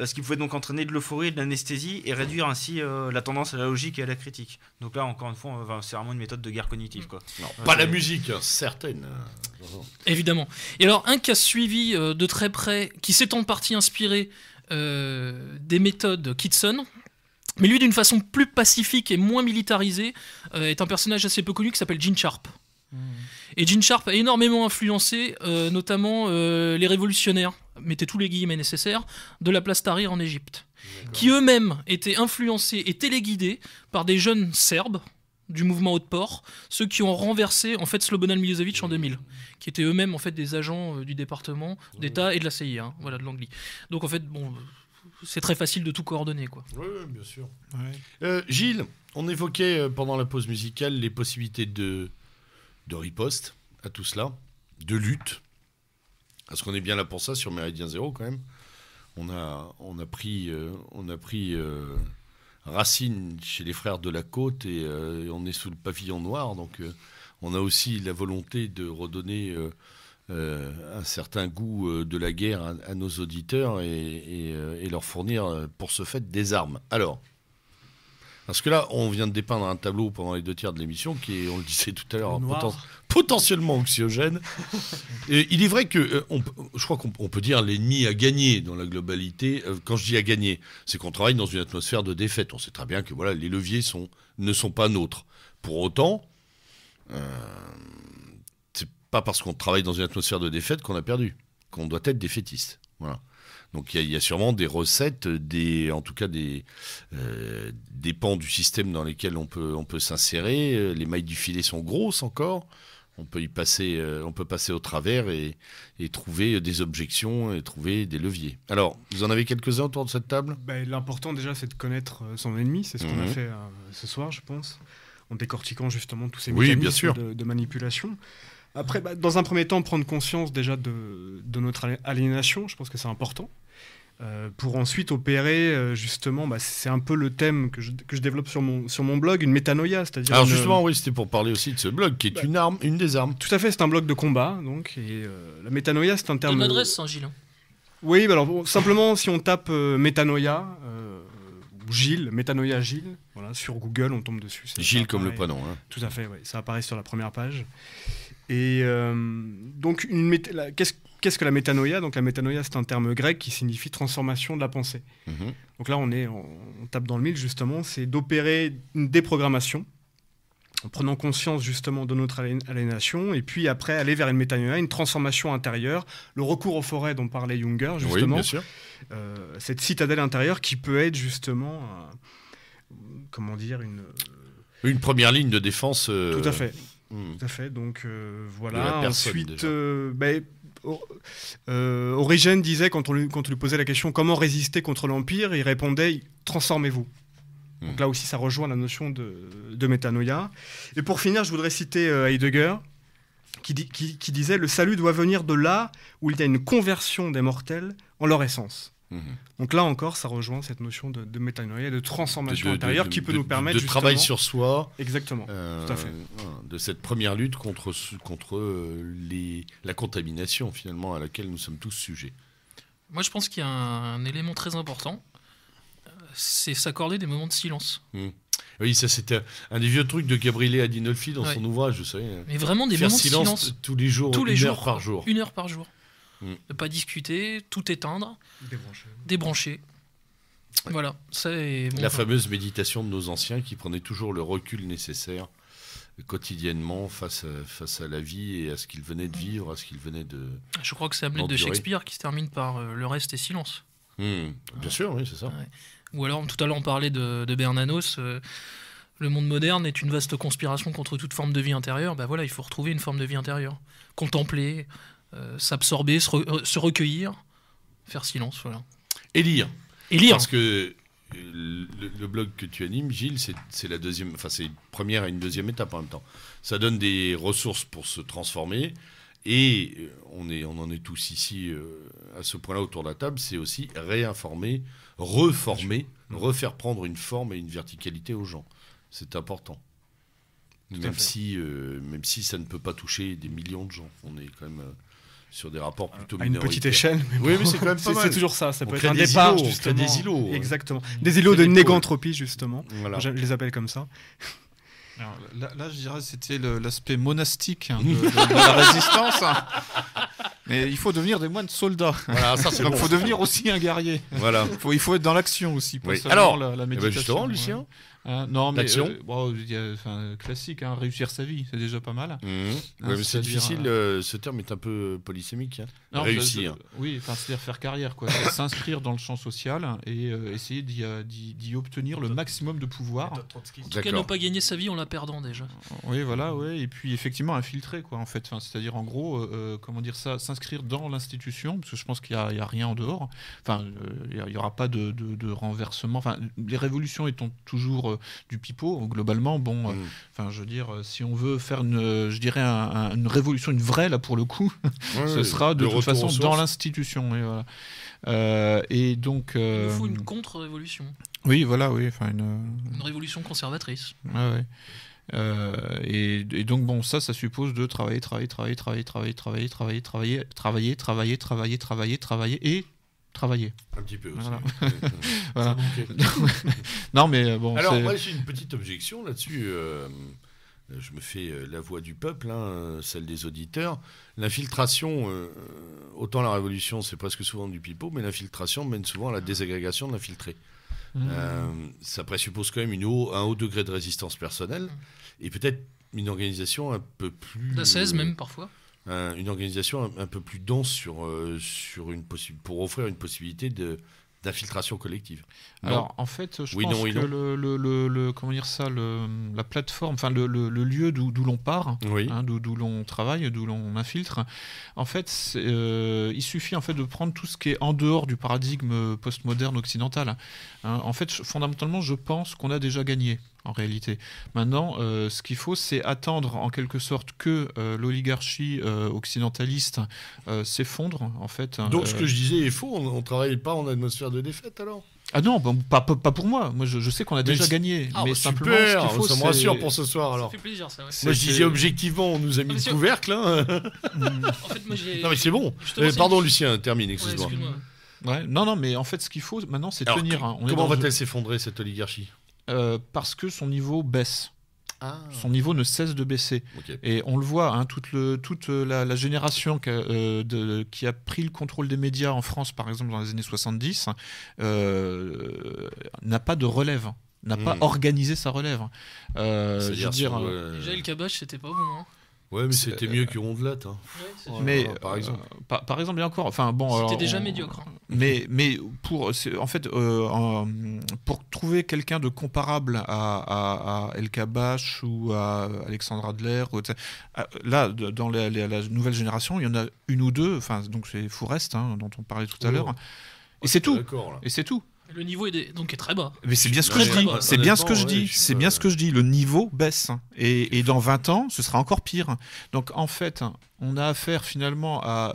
ce qui pouvait donc entraîner de l'euphorie et de l'anesthésie et réduire ainsi la tendance à la logique et à la critique. Donc là, encore une fois, c'est vraiment une méthode de guerre cognitive, quoi. Non, pas la musique, certaines. Évidemment. Et alors, un cas suivi de très près, qui s'est en partie inspiré des méthodes Kitson, mais lui d'une façon plus pacifique et moins militarisée, est un personnage assez peu connu qui s'appelle Gene Sharp. Et Gene Sharp a énormément influencé notamment les révolutionnaires, mettez tous les guillemets nécessaires, de la place Tahrir en Égypte, qui eux-mêmes étaient influencés et téléguidés par des jeunes Serbes du mouvement Otpor, ceux qui ont renversé en fait Slobodan Milosevic en 2000, qui étaient eux-mêmes en fait des agents du département d'État et de la CIA, voilà, de l'Anglie. Donc en fait, bon, c'est très facile de tout coordonner, quoi. Oui, bien sûr. Ouais. Gilles, on évoquait pendant la pause musicale les possibilités de riposte à tout cela, de lutte, parce qu'on est bien là pour ça sur Méridien Zéro quand même. On a pris racine chez les frères de la Côte et on est sous le pavillon noir, donc on a aussi la volonté de redonner un certain goût de la guerre à nos auditeurs et leur fournir pour ce fait des armes. Alors, parce que là, on vient de dépeindre un tableau pendant les 2/3 de l'émission qui est, on le disait tout à l'heure, potentiellement anxiogène. Et il est vrai que, je crois qu'on peut dire l'ennemi a gagné dans la globalité. Quand je dis a gagné, c'est qu'on travaille dans une atmosphère de défaite. On sait très bien que voilà, les leviers ne sont pas nôtres. Pour autant, c'est pas parce qu'on travaille dans une atmosphère de défaite qu'on a perdu, qu'on doit être défaitiste. Voilà. Donc il y a sûrement des recettes, en tout cas des pans du système dans lesquels on peut s'insérer. Les mailles du filet sont grosses encore. On peut passer au travers et trouver des objections et trouver des leviers. Alors, vous en avez quelques-uns autour de cette table ? L'important déjà, c'est de connaître son ennemi. C'est ce qu'on a fait ce soir, je pense, en décortiquant justement tous ces mécanismes de manipulation. Après, dans un premier temps, prendre conscience déjà de notre aliénation, je pense que c'est important. pour ensuite opérer, justement, c'est un peu le thème que je développe sur mon blog, une métanoïa, c'est-à-dire... Alors justement, oui, c'était pour parler aussi de ce blog, qui est une des armes. Tout à fait, c'est un blog de combat, donc, et la métanoïa, c'est un terme... Une adresse, hein, Gilles. Oui, alors simplement, si on tape métanoïa, ou Gilles, métanoïa Gilles, voilà, sur Google, on tombe dessus. Gilles comme le prénom. Hein. Tout à fait, oui, ça apparaît sur la première page. Et donc, qu'est-ce que la métanoïa ? Donc la métanoïa, c'est un terme grec qui signifie transformation de la pensée. Donc là, on tape dans le mille, justement, c'est d'opérer une déprogrammation, en prenant conscience justement de notre aliénation, et puis après aller vers une métanoïa, une transformation intérieure, le recours aux forêts dont parlait Junger, justement. Oui, bien sûr. Cette citadelle intérieure qui peut être justement, comment dire, une première ligne de défense. Tout à fait. Tout à fait. Donc voilà. Ensuite, Origène disait, quand on lui posait la question comment résister contre l'Empire, il répondait transformez-vous. Donc là aussi, ça rejoint la notion de métanoïa. Et pour finir, je voudrais citer Heidegger, qui disait le salut doit venir de là où il y a une conversion des mortels en leur essence. Donc là encore, ça rejoint cette notion de métanoïa, de transformation intérieure qui peut nous permettre de travail sur soi. Exactement, tout à fait. De cette première lutte contre la contamination finalement à laquelle nous sommes tous sujets. Moi, je pense qu'il y a un élément très important, c'est s'accorder des moments de silence. Oui, ça c'était un des vieux trucs de Gabriele Adinolfi dans son ouvrage, je sais. Mais vraiment des moments de silence tous les jours, une heure par jour. Une heure par jour. Ne pas discuter, tout éteindre, débrancher. Voilà, c'est la fameuse méditation de nos anciens qui prenait toujours le recul nécessaire quotidiennement face à la vie et à ce qu'ils venaient de vivre, à ce qu'ils venaient de... Je crois que c'est Hamlet de Shakespeare qui se termine par le reste est silence. Bien sûr, oui, c'est ça. Ouais. Ou alors, tout à l'heure, on parlait de Bernanos. Le monde moderne est une vaste conspiration contre toute forme de vie intérieure. Ben voilà, il faut retrouver une forme de vie intérieure. Contempler, s'absorber, se recueillir, faire silence, voilà. Et lire. Parce que le blog que tu animes, Gilles, c'est la deuxième, enfin c'est une première et une deuxième étape en même temps. Ça donne des ressources pour se transformer. Et on en est tous ici à ce point-là autour de la table, c'est aussi réinformer, reformer, refaire prendre une forme et une verticalité aux gens. C'est important. Même si ça ne peut pas toucher des millions de gens. On est quand même sur des rapports plutôt minoritaires. À une petite échelle. Mais c'est quand même pas mal. C'est toujours ça. Ça peut être un départ, justement. On crée des îlots. Exactement. Des îlots de négantropie, justement. Voilà. Je les appelle comme ça. Alors, là, je dirais que c'était l'aspect monastique de la résistance. Mais il faut devenir des moines soldats. Voilà, ça, donc il faut devenir aussi un guerrier. Voilà. Il faut être dans l'action aussi. Pas seulement alors, la méditation. Justement, Lucien. Ouais. Non, mais l'action. Classique, réussir sa vie, c'est déjà pas mal. Mais c'est difficile, ce terme est un peu polysémique. Non, réussir. Oui, c'est-à-dire faire carrière, quoi. S'inscrire dans le champ social et essayer d'y obtenir le maximum de pouvoir. En tout cas, ne pas gagner sa vie en la perdant déjà. Oui, voilà, ouais. Et puis effectivement infiltrer, quoi, en fait. C'est-à-dire en gros, comment dire ça, s'inscrire dans l'institution, parce que je pense qu'il y a rien en dehors. Enfin, il y aura pas de renversement. Enfin, les révolutions étant toujours du pipeau, globalement, bon, enfin, je veux dire, si on veut faire une révolution, une vraie, là, pour le coup, ce sera de toute façon dans l'institution. Et, voilà. Et donc... Il nous faut une contre-révolution. Oui, voilà, oui. Enfin, une révolution conservatrice. Ouais. Et donc, bon, ça suppose de travailler et travailler. Un petit peu aussi. Voilà. Voilà. Non, mais bon. Alors, moi, j'ai une petite objection là-dessus. Je me fais la voix du peuple, celle des auditeurs. L'infiltration, autant la révolution, c'est presque souvent du pipeau, mais l'infiltration mène souvent à la désagrégation de l'infiltré. Ça présuppose quand même un haut degré de résistance personnelle et peut-être une organisation un peu plus... d'ascèse même, parfois. Une organisation un peu plus dense sur pour offrir une possibilité d'infiltration collective. Alors en fait, je pense que comment dire ça, la plateforme, enfin le lieu d'où l'on part, d'où l'on travaille, d'où l'on infiltre, en fait, il suffit en fait de prendre tout ce qui est en dehors du paradigme postmoderne occidental. En fait, fondamentalement, je pense qu'on a déjà gagné. en réalité. Maintenant, ce qu'il faut, c'est attendre en quelque sorte que l'oligarchie occidentaliste s'effondre, en fait. Donc ce que je disais est faux, on ne travaille pas en atmosphère de défaite alors? Ah non, bon, pas pour moi. Moi, je sais qu'on a déjà gagné. Mais simplement, super, ce qu'il faut, ça me rassure pour ce soir alors. Ça fait plaisir, ça, ouais. Moi je disais objectivement, on nous a mis le couvercle. Hein. En fait, moi, Non mais c'est bon. Pardon Lucien, termine, excuse-moi. Ouais, non, mais en fait, ce qu'il faut maintenant, c'est tenir. Hein. Comment va-t-elle s'effondrer cette oligarchie? Parce que son niveau baisse. Ah. Son niveau ne cesse de baisser. Okay. Et on le voit, hein, toute la génération qui a pris le contrôle des médias en France, par exemple, dans les années 70, n'a pas de relève, n'a pas organisé sa relève. C'est-à-dire déjà, le cabage, c'était pas bon. Hein. Ouais, mais c'était mieux que Rondelat. Hein. Ouais, mais par exemple. Par exemple, et encore. Enfin bon. C'était déjà médiocre. Hein. Mais pour trouver quelqu'un de comparable à El Kabach ou à Alexandre Adler, là dans la nouvelle génération, il y en a une ou deux. Enfin donc c'est Fourest hein, dont on parlait tout à l'heure. Et c'est tout. Et c'est tout. Le niveau est très bas. Mais c'est bien ce que je dis. C'est bien ce que je dis. C'est bien ce que je dis. Le niveau baisse. Et dans 20 ans, ce sera encore pire. Donc en fait, on a affaire finalement à...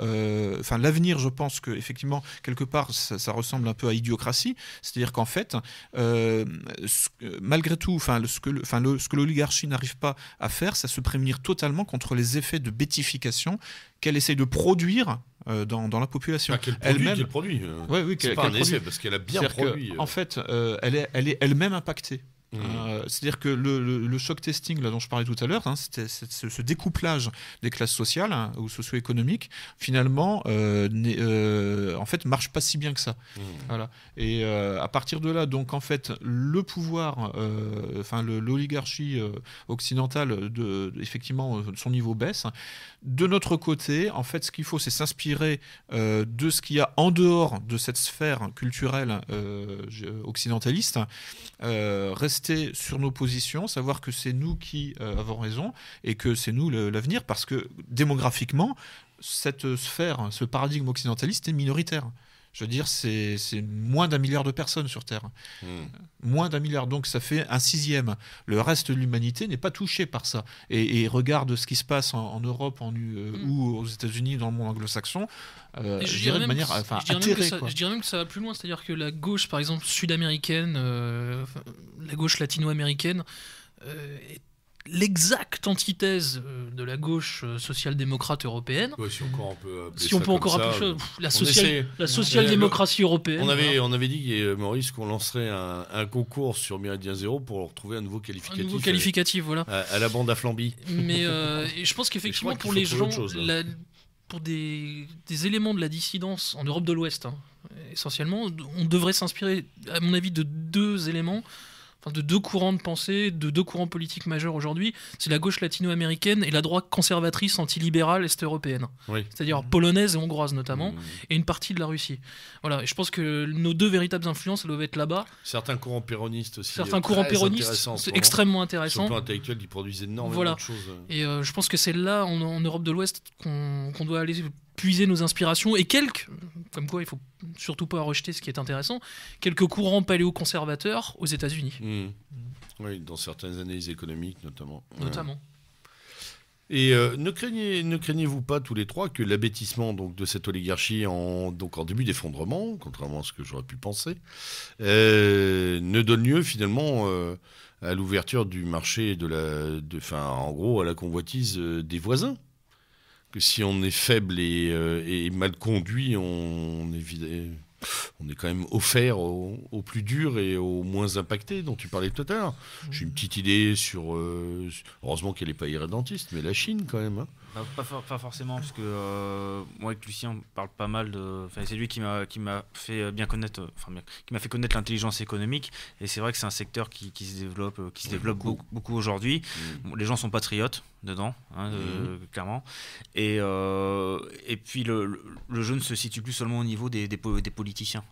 l'avenir, je pense qu'effectivement, quelque part, ça ressemble un peu à idiocratie. C'est-à-dire qu'en fait, malgré tout, ce que l'oligarchie n'arrive pas à faire, c'est se prémunir totalement contre les effets de bétification qu'elle essaye de produire dans la population. Elle-même produit. Oui, c'est pas un essai, parce qu'elle a bien produit. En fait, elle est elle-même impactée. C'est-à-dire que le shock testing là, dont je parlais tout à l'heure, hein, c'était ce découplage des classes sociales hein, ou socio-économiques, finalement, en fait, marche pas si bien que ça. Voilà. Et à partir de là, donc en fait, le pouvoir, l'oligarchie occidentale, effectivement, son niveau baisse. De notre côté, en fait, ce qu'il faut, c'est s'inspirer de ce qu'il y a en dehors de cette sphère culturelle occidentaliste, rester sur nos positions, savoir que c'est nous qui avons raison et que c'est nous l'avenir, parce que démographiquement, cette sphère, ce paradigme occidentaliste est minoritaire. Je veux dire, c'est moins d'1 milliard de personnes sur Terre. Moins d'1 milliard, donc ça fait 1/6. Le reste de l'humanité n'est pas touché par ça. Et regarde ce qui se passe en Europe ou aux États-Unis, dans le monde anglo-saxon, je dirais de manière atterrée. Je dirais même que ça va plus loin, c'est-à-dire que la gauche, par exemple, sud-américaine, la gauche latino-américaine, est l'exacte antithèse de la gauche social-démocrate européenne. Ouais, si on peut encore appeler la social-démocratie européenne. On avait dit, Maurice, qu'on lancerait un concours sur Méridien Zéro pour trouver un nouveau qualificatif. Un nouveau qualificatif, voilà. À la bande à Flamby. Mais et je pense qu'effectivement, pour les gens, pour des éléments de la dissidence en Europe de l'Ouest, hein, essentiellement, on devrait s'inspirer, à mon avis, de deux éléments. De deux courants de pensée, de deux courants politiques majeurs aujourd'hui, c'est la gauche latino-américaine et la droite conservatrice antilibérale est-européenne. Oui. C'est-à-dire polonaise et hongroise notamment, et une partie de la Russie. Voilà, et je pense que nos deux véritables influences, elles doivent être là-bas. Certains courants péronistes aussi. Certains courants péronistes, c'est extrêmement intéressant. Sur le plan intellectuel, ils produisent énormément de choses. Et je pense que c'est là, en Europe de l'Ouest, qu'on doit aller puiser nos inspirations, et comme quoi il faut surtout pas rejeter ce qui est intéressant, quelques courants paléoconservateurs aux États-Unis. Oui, dans certaines analyses économiques notamment. Et ne craignez-vous pas tous les trois que l'abêtissement donc, de cette oligarchie en début d'effondrement, contrairement à ce que j'aurais pu penser, ne donne lieu finalement à l'ouverture du marché en gros à la convoitise des voisins? Que si on est faible et mal conduit, on est quand même offert aux plus durs et aux moins impactés dont tu parlais tout à l'heure. J'ai une petite idée sur... heureusement qu'elle n'est pas irrédentiste, mais la Chine quand même. Hein. Pas forcément, parce que moi avec Lucien on parle pas mal de... c'est lui qui m'a fait bien connaître, qui m'a fait connaître l'intelligence économique, et c'est vrai que c'est un secteur qui se développe beaucoup aujourd'hui. Bon, les gens sont patriotes dedans, hein, clairement, et puis le jeu ne se situe plus seulement au niveau des politiciens.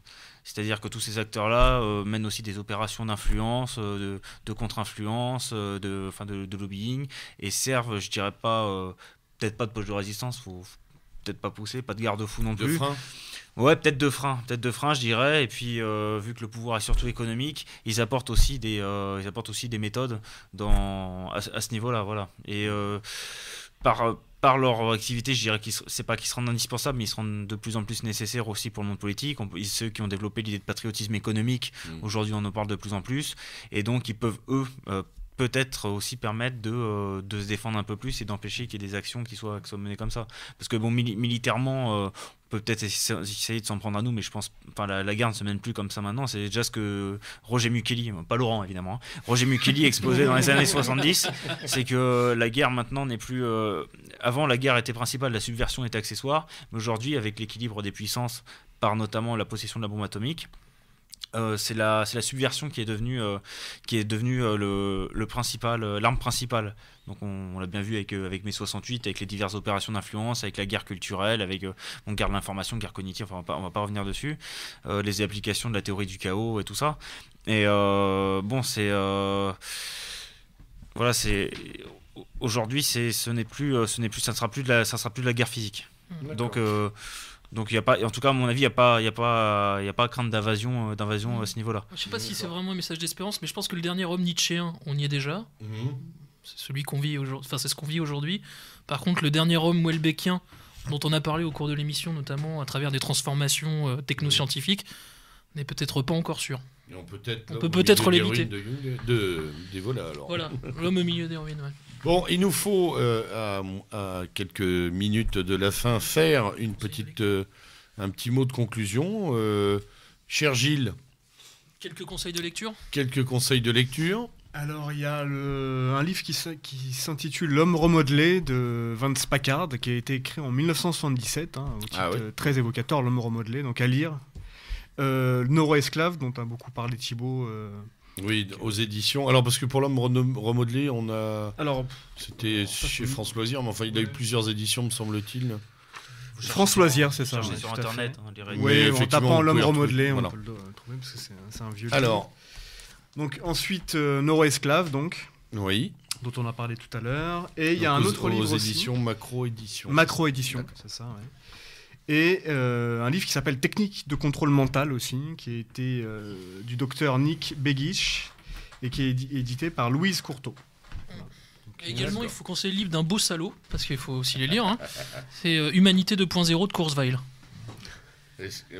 C'est-à-dire que tous ces acteurs-là mènent aussi des opérations d'influence, de contre-influence, de lobbying, et servent, je dirais pas, peut-être pas de poche de résistance, faut peut-être pas pousser, pas de garde-fou non plus. Ouais, peut-être de frein, je dirais. Et puis, vu que le pouvoir est surtout économique, ils apportent aussi des méthodes à ce niveau-là, voilà. Et par leur activité, je dirais c'est pas qu'ils se rendent indispensables, mais ils se rendent de plus en plus nécessaires aussi pour le monde politique. Ceux qui ont développé l'idée de patriotisme économique, aujourd'hui on en parle de plus en plus. Et donc ils peuvent, eux, peut-être aussi permettre de se défendre un peu plus et d'empêcher qu'il y ait des actions qui soient menées comme ça. Parce que bon, militairement, on peut peut-être essayer de s'en prendre à nous, mais je pense, la guerre ne se mène plus comme ça maintenant. C'est déjà ce que Roger Mukeli, pas Laurent évidemment, hein, Roger Mukeli exposait dans les années 70, c'est que la guerre maintenant n'est plus... avant, la guerre était principale, la subversion était accessoire, mais aujourd'hui, avec l'équilibre des puissances, par notamment la possession de la bombe atomique, c'est la subversion qui est devenue le principal, l'arme principale. Donc on l'a bien vu avec mai 68, avec les diverses opérations d'influence, avec la guerre culturelle, avec guerre de l'information, guerre cognitive, on va pas revenir dessus, les applications de la théorie du chaos et tout ça. Et voilà, c'est aujourd'hui ça ne sera plus de la guerre physique. Donc il y a pas, en tout cas à mon avis, il y a pas à craindre d'invasion à ce niveau-là. Je sais pas si c'est vraiment un message d'espérance, mais je pense que le dernier homme nietzschéen, on y est déjà. C'est celui qu'on vit aujourd'hui. Enfin, c'est ce qu'on vit aujourd'hui. Par contre, le dernier homme Houellebecquien, dont on a parlé au cours de l'émission, notamment à travers des transformations technoscientifiques, n'est peut-être pas encore sûr. On peut peut-être l'éviter. Des volets alors. Voilà, l'homme au milieu des ruines. Ouais. Bon, il nous faut, à quelques minutes de la fin, faire un petit mot de conclusion. Cher Gilles. Quelques conseils de lecture. Alors, il y a un livre qui s'intitule L'homme remodelé de Vance Packard, qui a été écrit en 1977, au titre très évocateur, L'homme remodelé, donc à lire. Neuroesclave, dont a beaucoup parlé Thibaut. Oui, aux éditions. Alors, parce que pour l'homme remodelé, c'était chez France Loisirs, mais enfin, il a eu plusieurs éditions, me semble-t-il. France Loisirs, c'est ça. Cherchez sur Internet. Oui, en tapant l'homme remodelé, on peut le trouver, parce que c'est un vieux livre. Donc, ensuite, Neuroesclave, donc. Oui. Dont on a parlé tout à l'heure. Et il y a un autre livre aussi. Aux éditions Macro-édition. Macro-édition, c'est ça, ouais. Et un livre qui s'appelle Technique de contrôle mental aussi, qui a été du docteur Nick Begich et qui est édité par Louise Courteau. Voilà. Et également, il faut conseiller le livre d'un beau salaud, parce qu'il faut aussi les lire. Hein. C'est Humanité 2.0 de Kurzweil.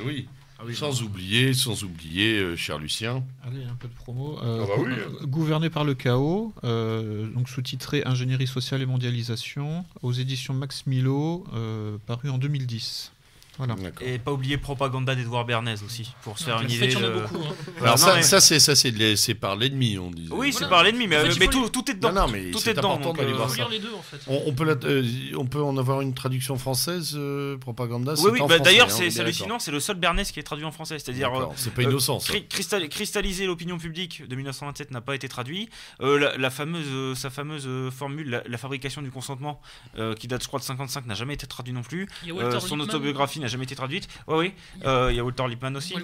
Oui. Sans oublier, cher Lucien. Allez, un peu de promo. Oui. Gouverné par le chaos, donc sous-titré Ingénierie sociale et mondialisation, aux éditions Max Milo, paru en 2010. Voilà. Et pas oublier Propaganda d'Edouard Bernays aussi, pour se faire une idée. Il y en a beaucoup. Hein. Alors c'est par l'ennemi, on dit. Oui, c'est par l'ennemi, mais tout est dedans. Non, mais tout c'est est dedans. important d'aller voir ça. Lire les deux, en fait. On peut en avoir une traduction française, Propaganda. Oui, d'ailleurs c'est hallucinant, c'est le seul Bernays qui est traduit en français, c'est-à-dire c'est pas innocent. Cristalliser l'opinion publique de 1927 n'a pas été traduit. Sa fameuse formule, la fabrication du consentement, qui date je crois de 55, n'a jamais été traduite non plus. Son autobiographie n'a jamais été traduite. Il y a Walter Lippmann aussi.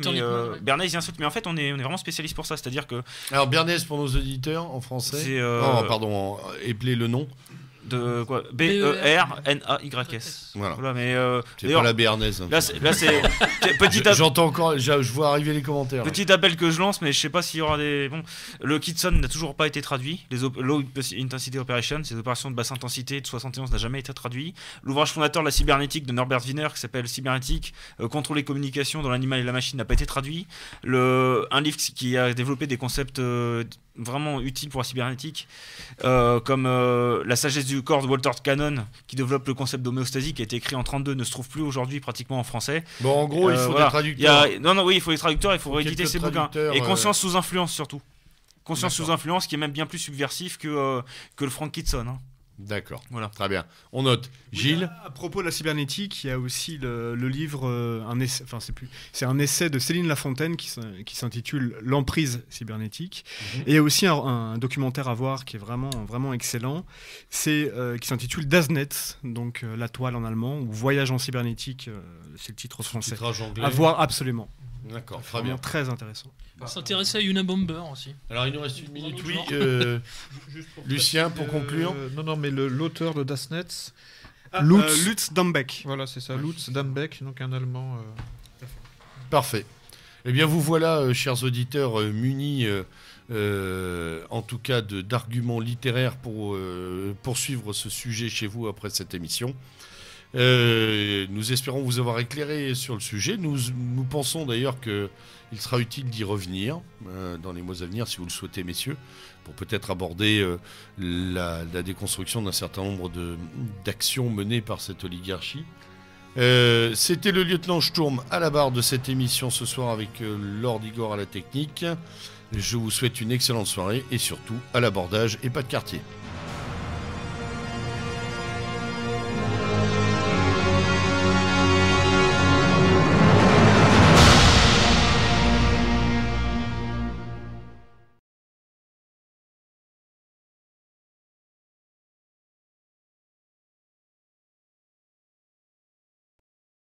Bernays y insulte, mais en fait on est vraiment spécialiste pour ça, c'est-à-dire que. Alors Bernays pour nos auditeurs en français. Épelez le nom. De quoi B-E-R-N-A-Y-S. Voilà, mais c'est pas la béarnaise. Là c'est petit. J'entends encore, je vois arriver les commentaires. Petit appel que je lance, mais je sais pas s'il y aura des. Bon, le Kitson n'a toujours pas été traduit. Les Low Intensity Operations, ces opérations de basse intensité de 71 n'a jamais été traduit. L'ouvrage fondateur de la cybernétique de Norbert Wiener, qui s'appelle Cybernétique, contrôle les communications dans l'animal et la machine, n'a pas été traduit. Un livre qui a développé des concepts vraiment utiles pour la cybernétique, comme La sagesse du corps de Walter Cannon, qui développe le concept d'homéostasie, qui a été écrit en 32, ne se trouve plus aujourd'hui pratiquement en français. Bon, en gros, il faut des traducteurs. Il faut des traducteurs, il faut rééditer ces bouquins. Et Conscience sous influence surtout. Conscience sous influence, qui est même bien plus subversif que le Frank Kitson. Hein. D'accord, voilà, très bien. On note. Gilles. À propos de la cybernétique, il y a aussi le livre, c'est un essai de Céline Lafontaine qui s'intitule L'emprise cybernétique. Et il y a aussi un documentaire à voir qui est vraiment, vraiment excellent. Qui s'intitule Das Netz, donc la toile en allemand, ou Voyage en cybernétique, c'est le titre français. À voir absolument. D'accord, très bien. Très intéressant. S'intéresser à Unabomber aussi. Alors il nous reste une minute, oui. Lucien, pour conclure. Non, mais l'auteur de Das Netz, Lutz Dambeck. Voilà, c'est ça, Lutz Dambeck, donc un Allemand. Parfait. Eh bien, vous voilà, chers auditeurs, munis, en tout cas, d'arguments littéraires pour poursuivre ce sujet chez vous après cette émission. Nous espérons vous avoir éclairé sur le sujet. Nous pensons d'ailleurs qu'il sera utile d'y revenir dans les mois à venir, si vous le souhaitez, messieurs, pour peut-être aborder la déconstruction d'un certain nombre d'actions menées par cette oligarchie. C'était le lieutenant Sturm à la barre de cette émission ce soir avec Lord Igor à la technique. Je vous souhaite une excellente soirée et surtout à l'abordage et pas de quartier.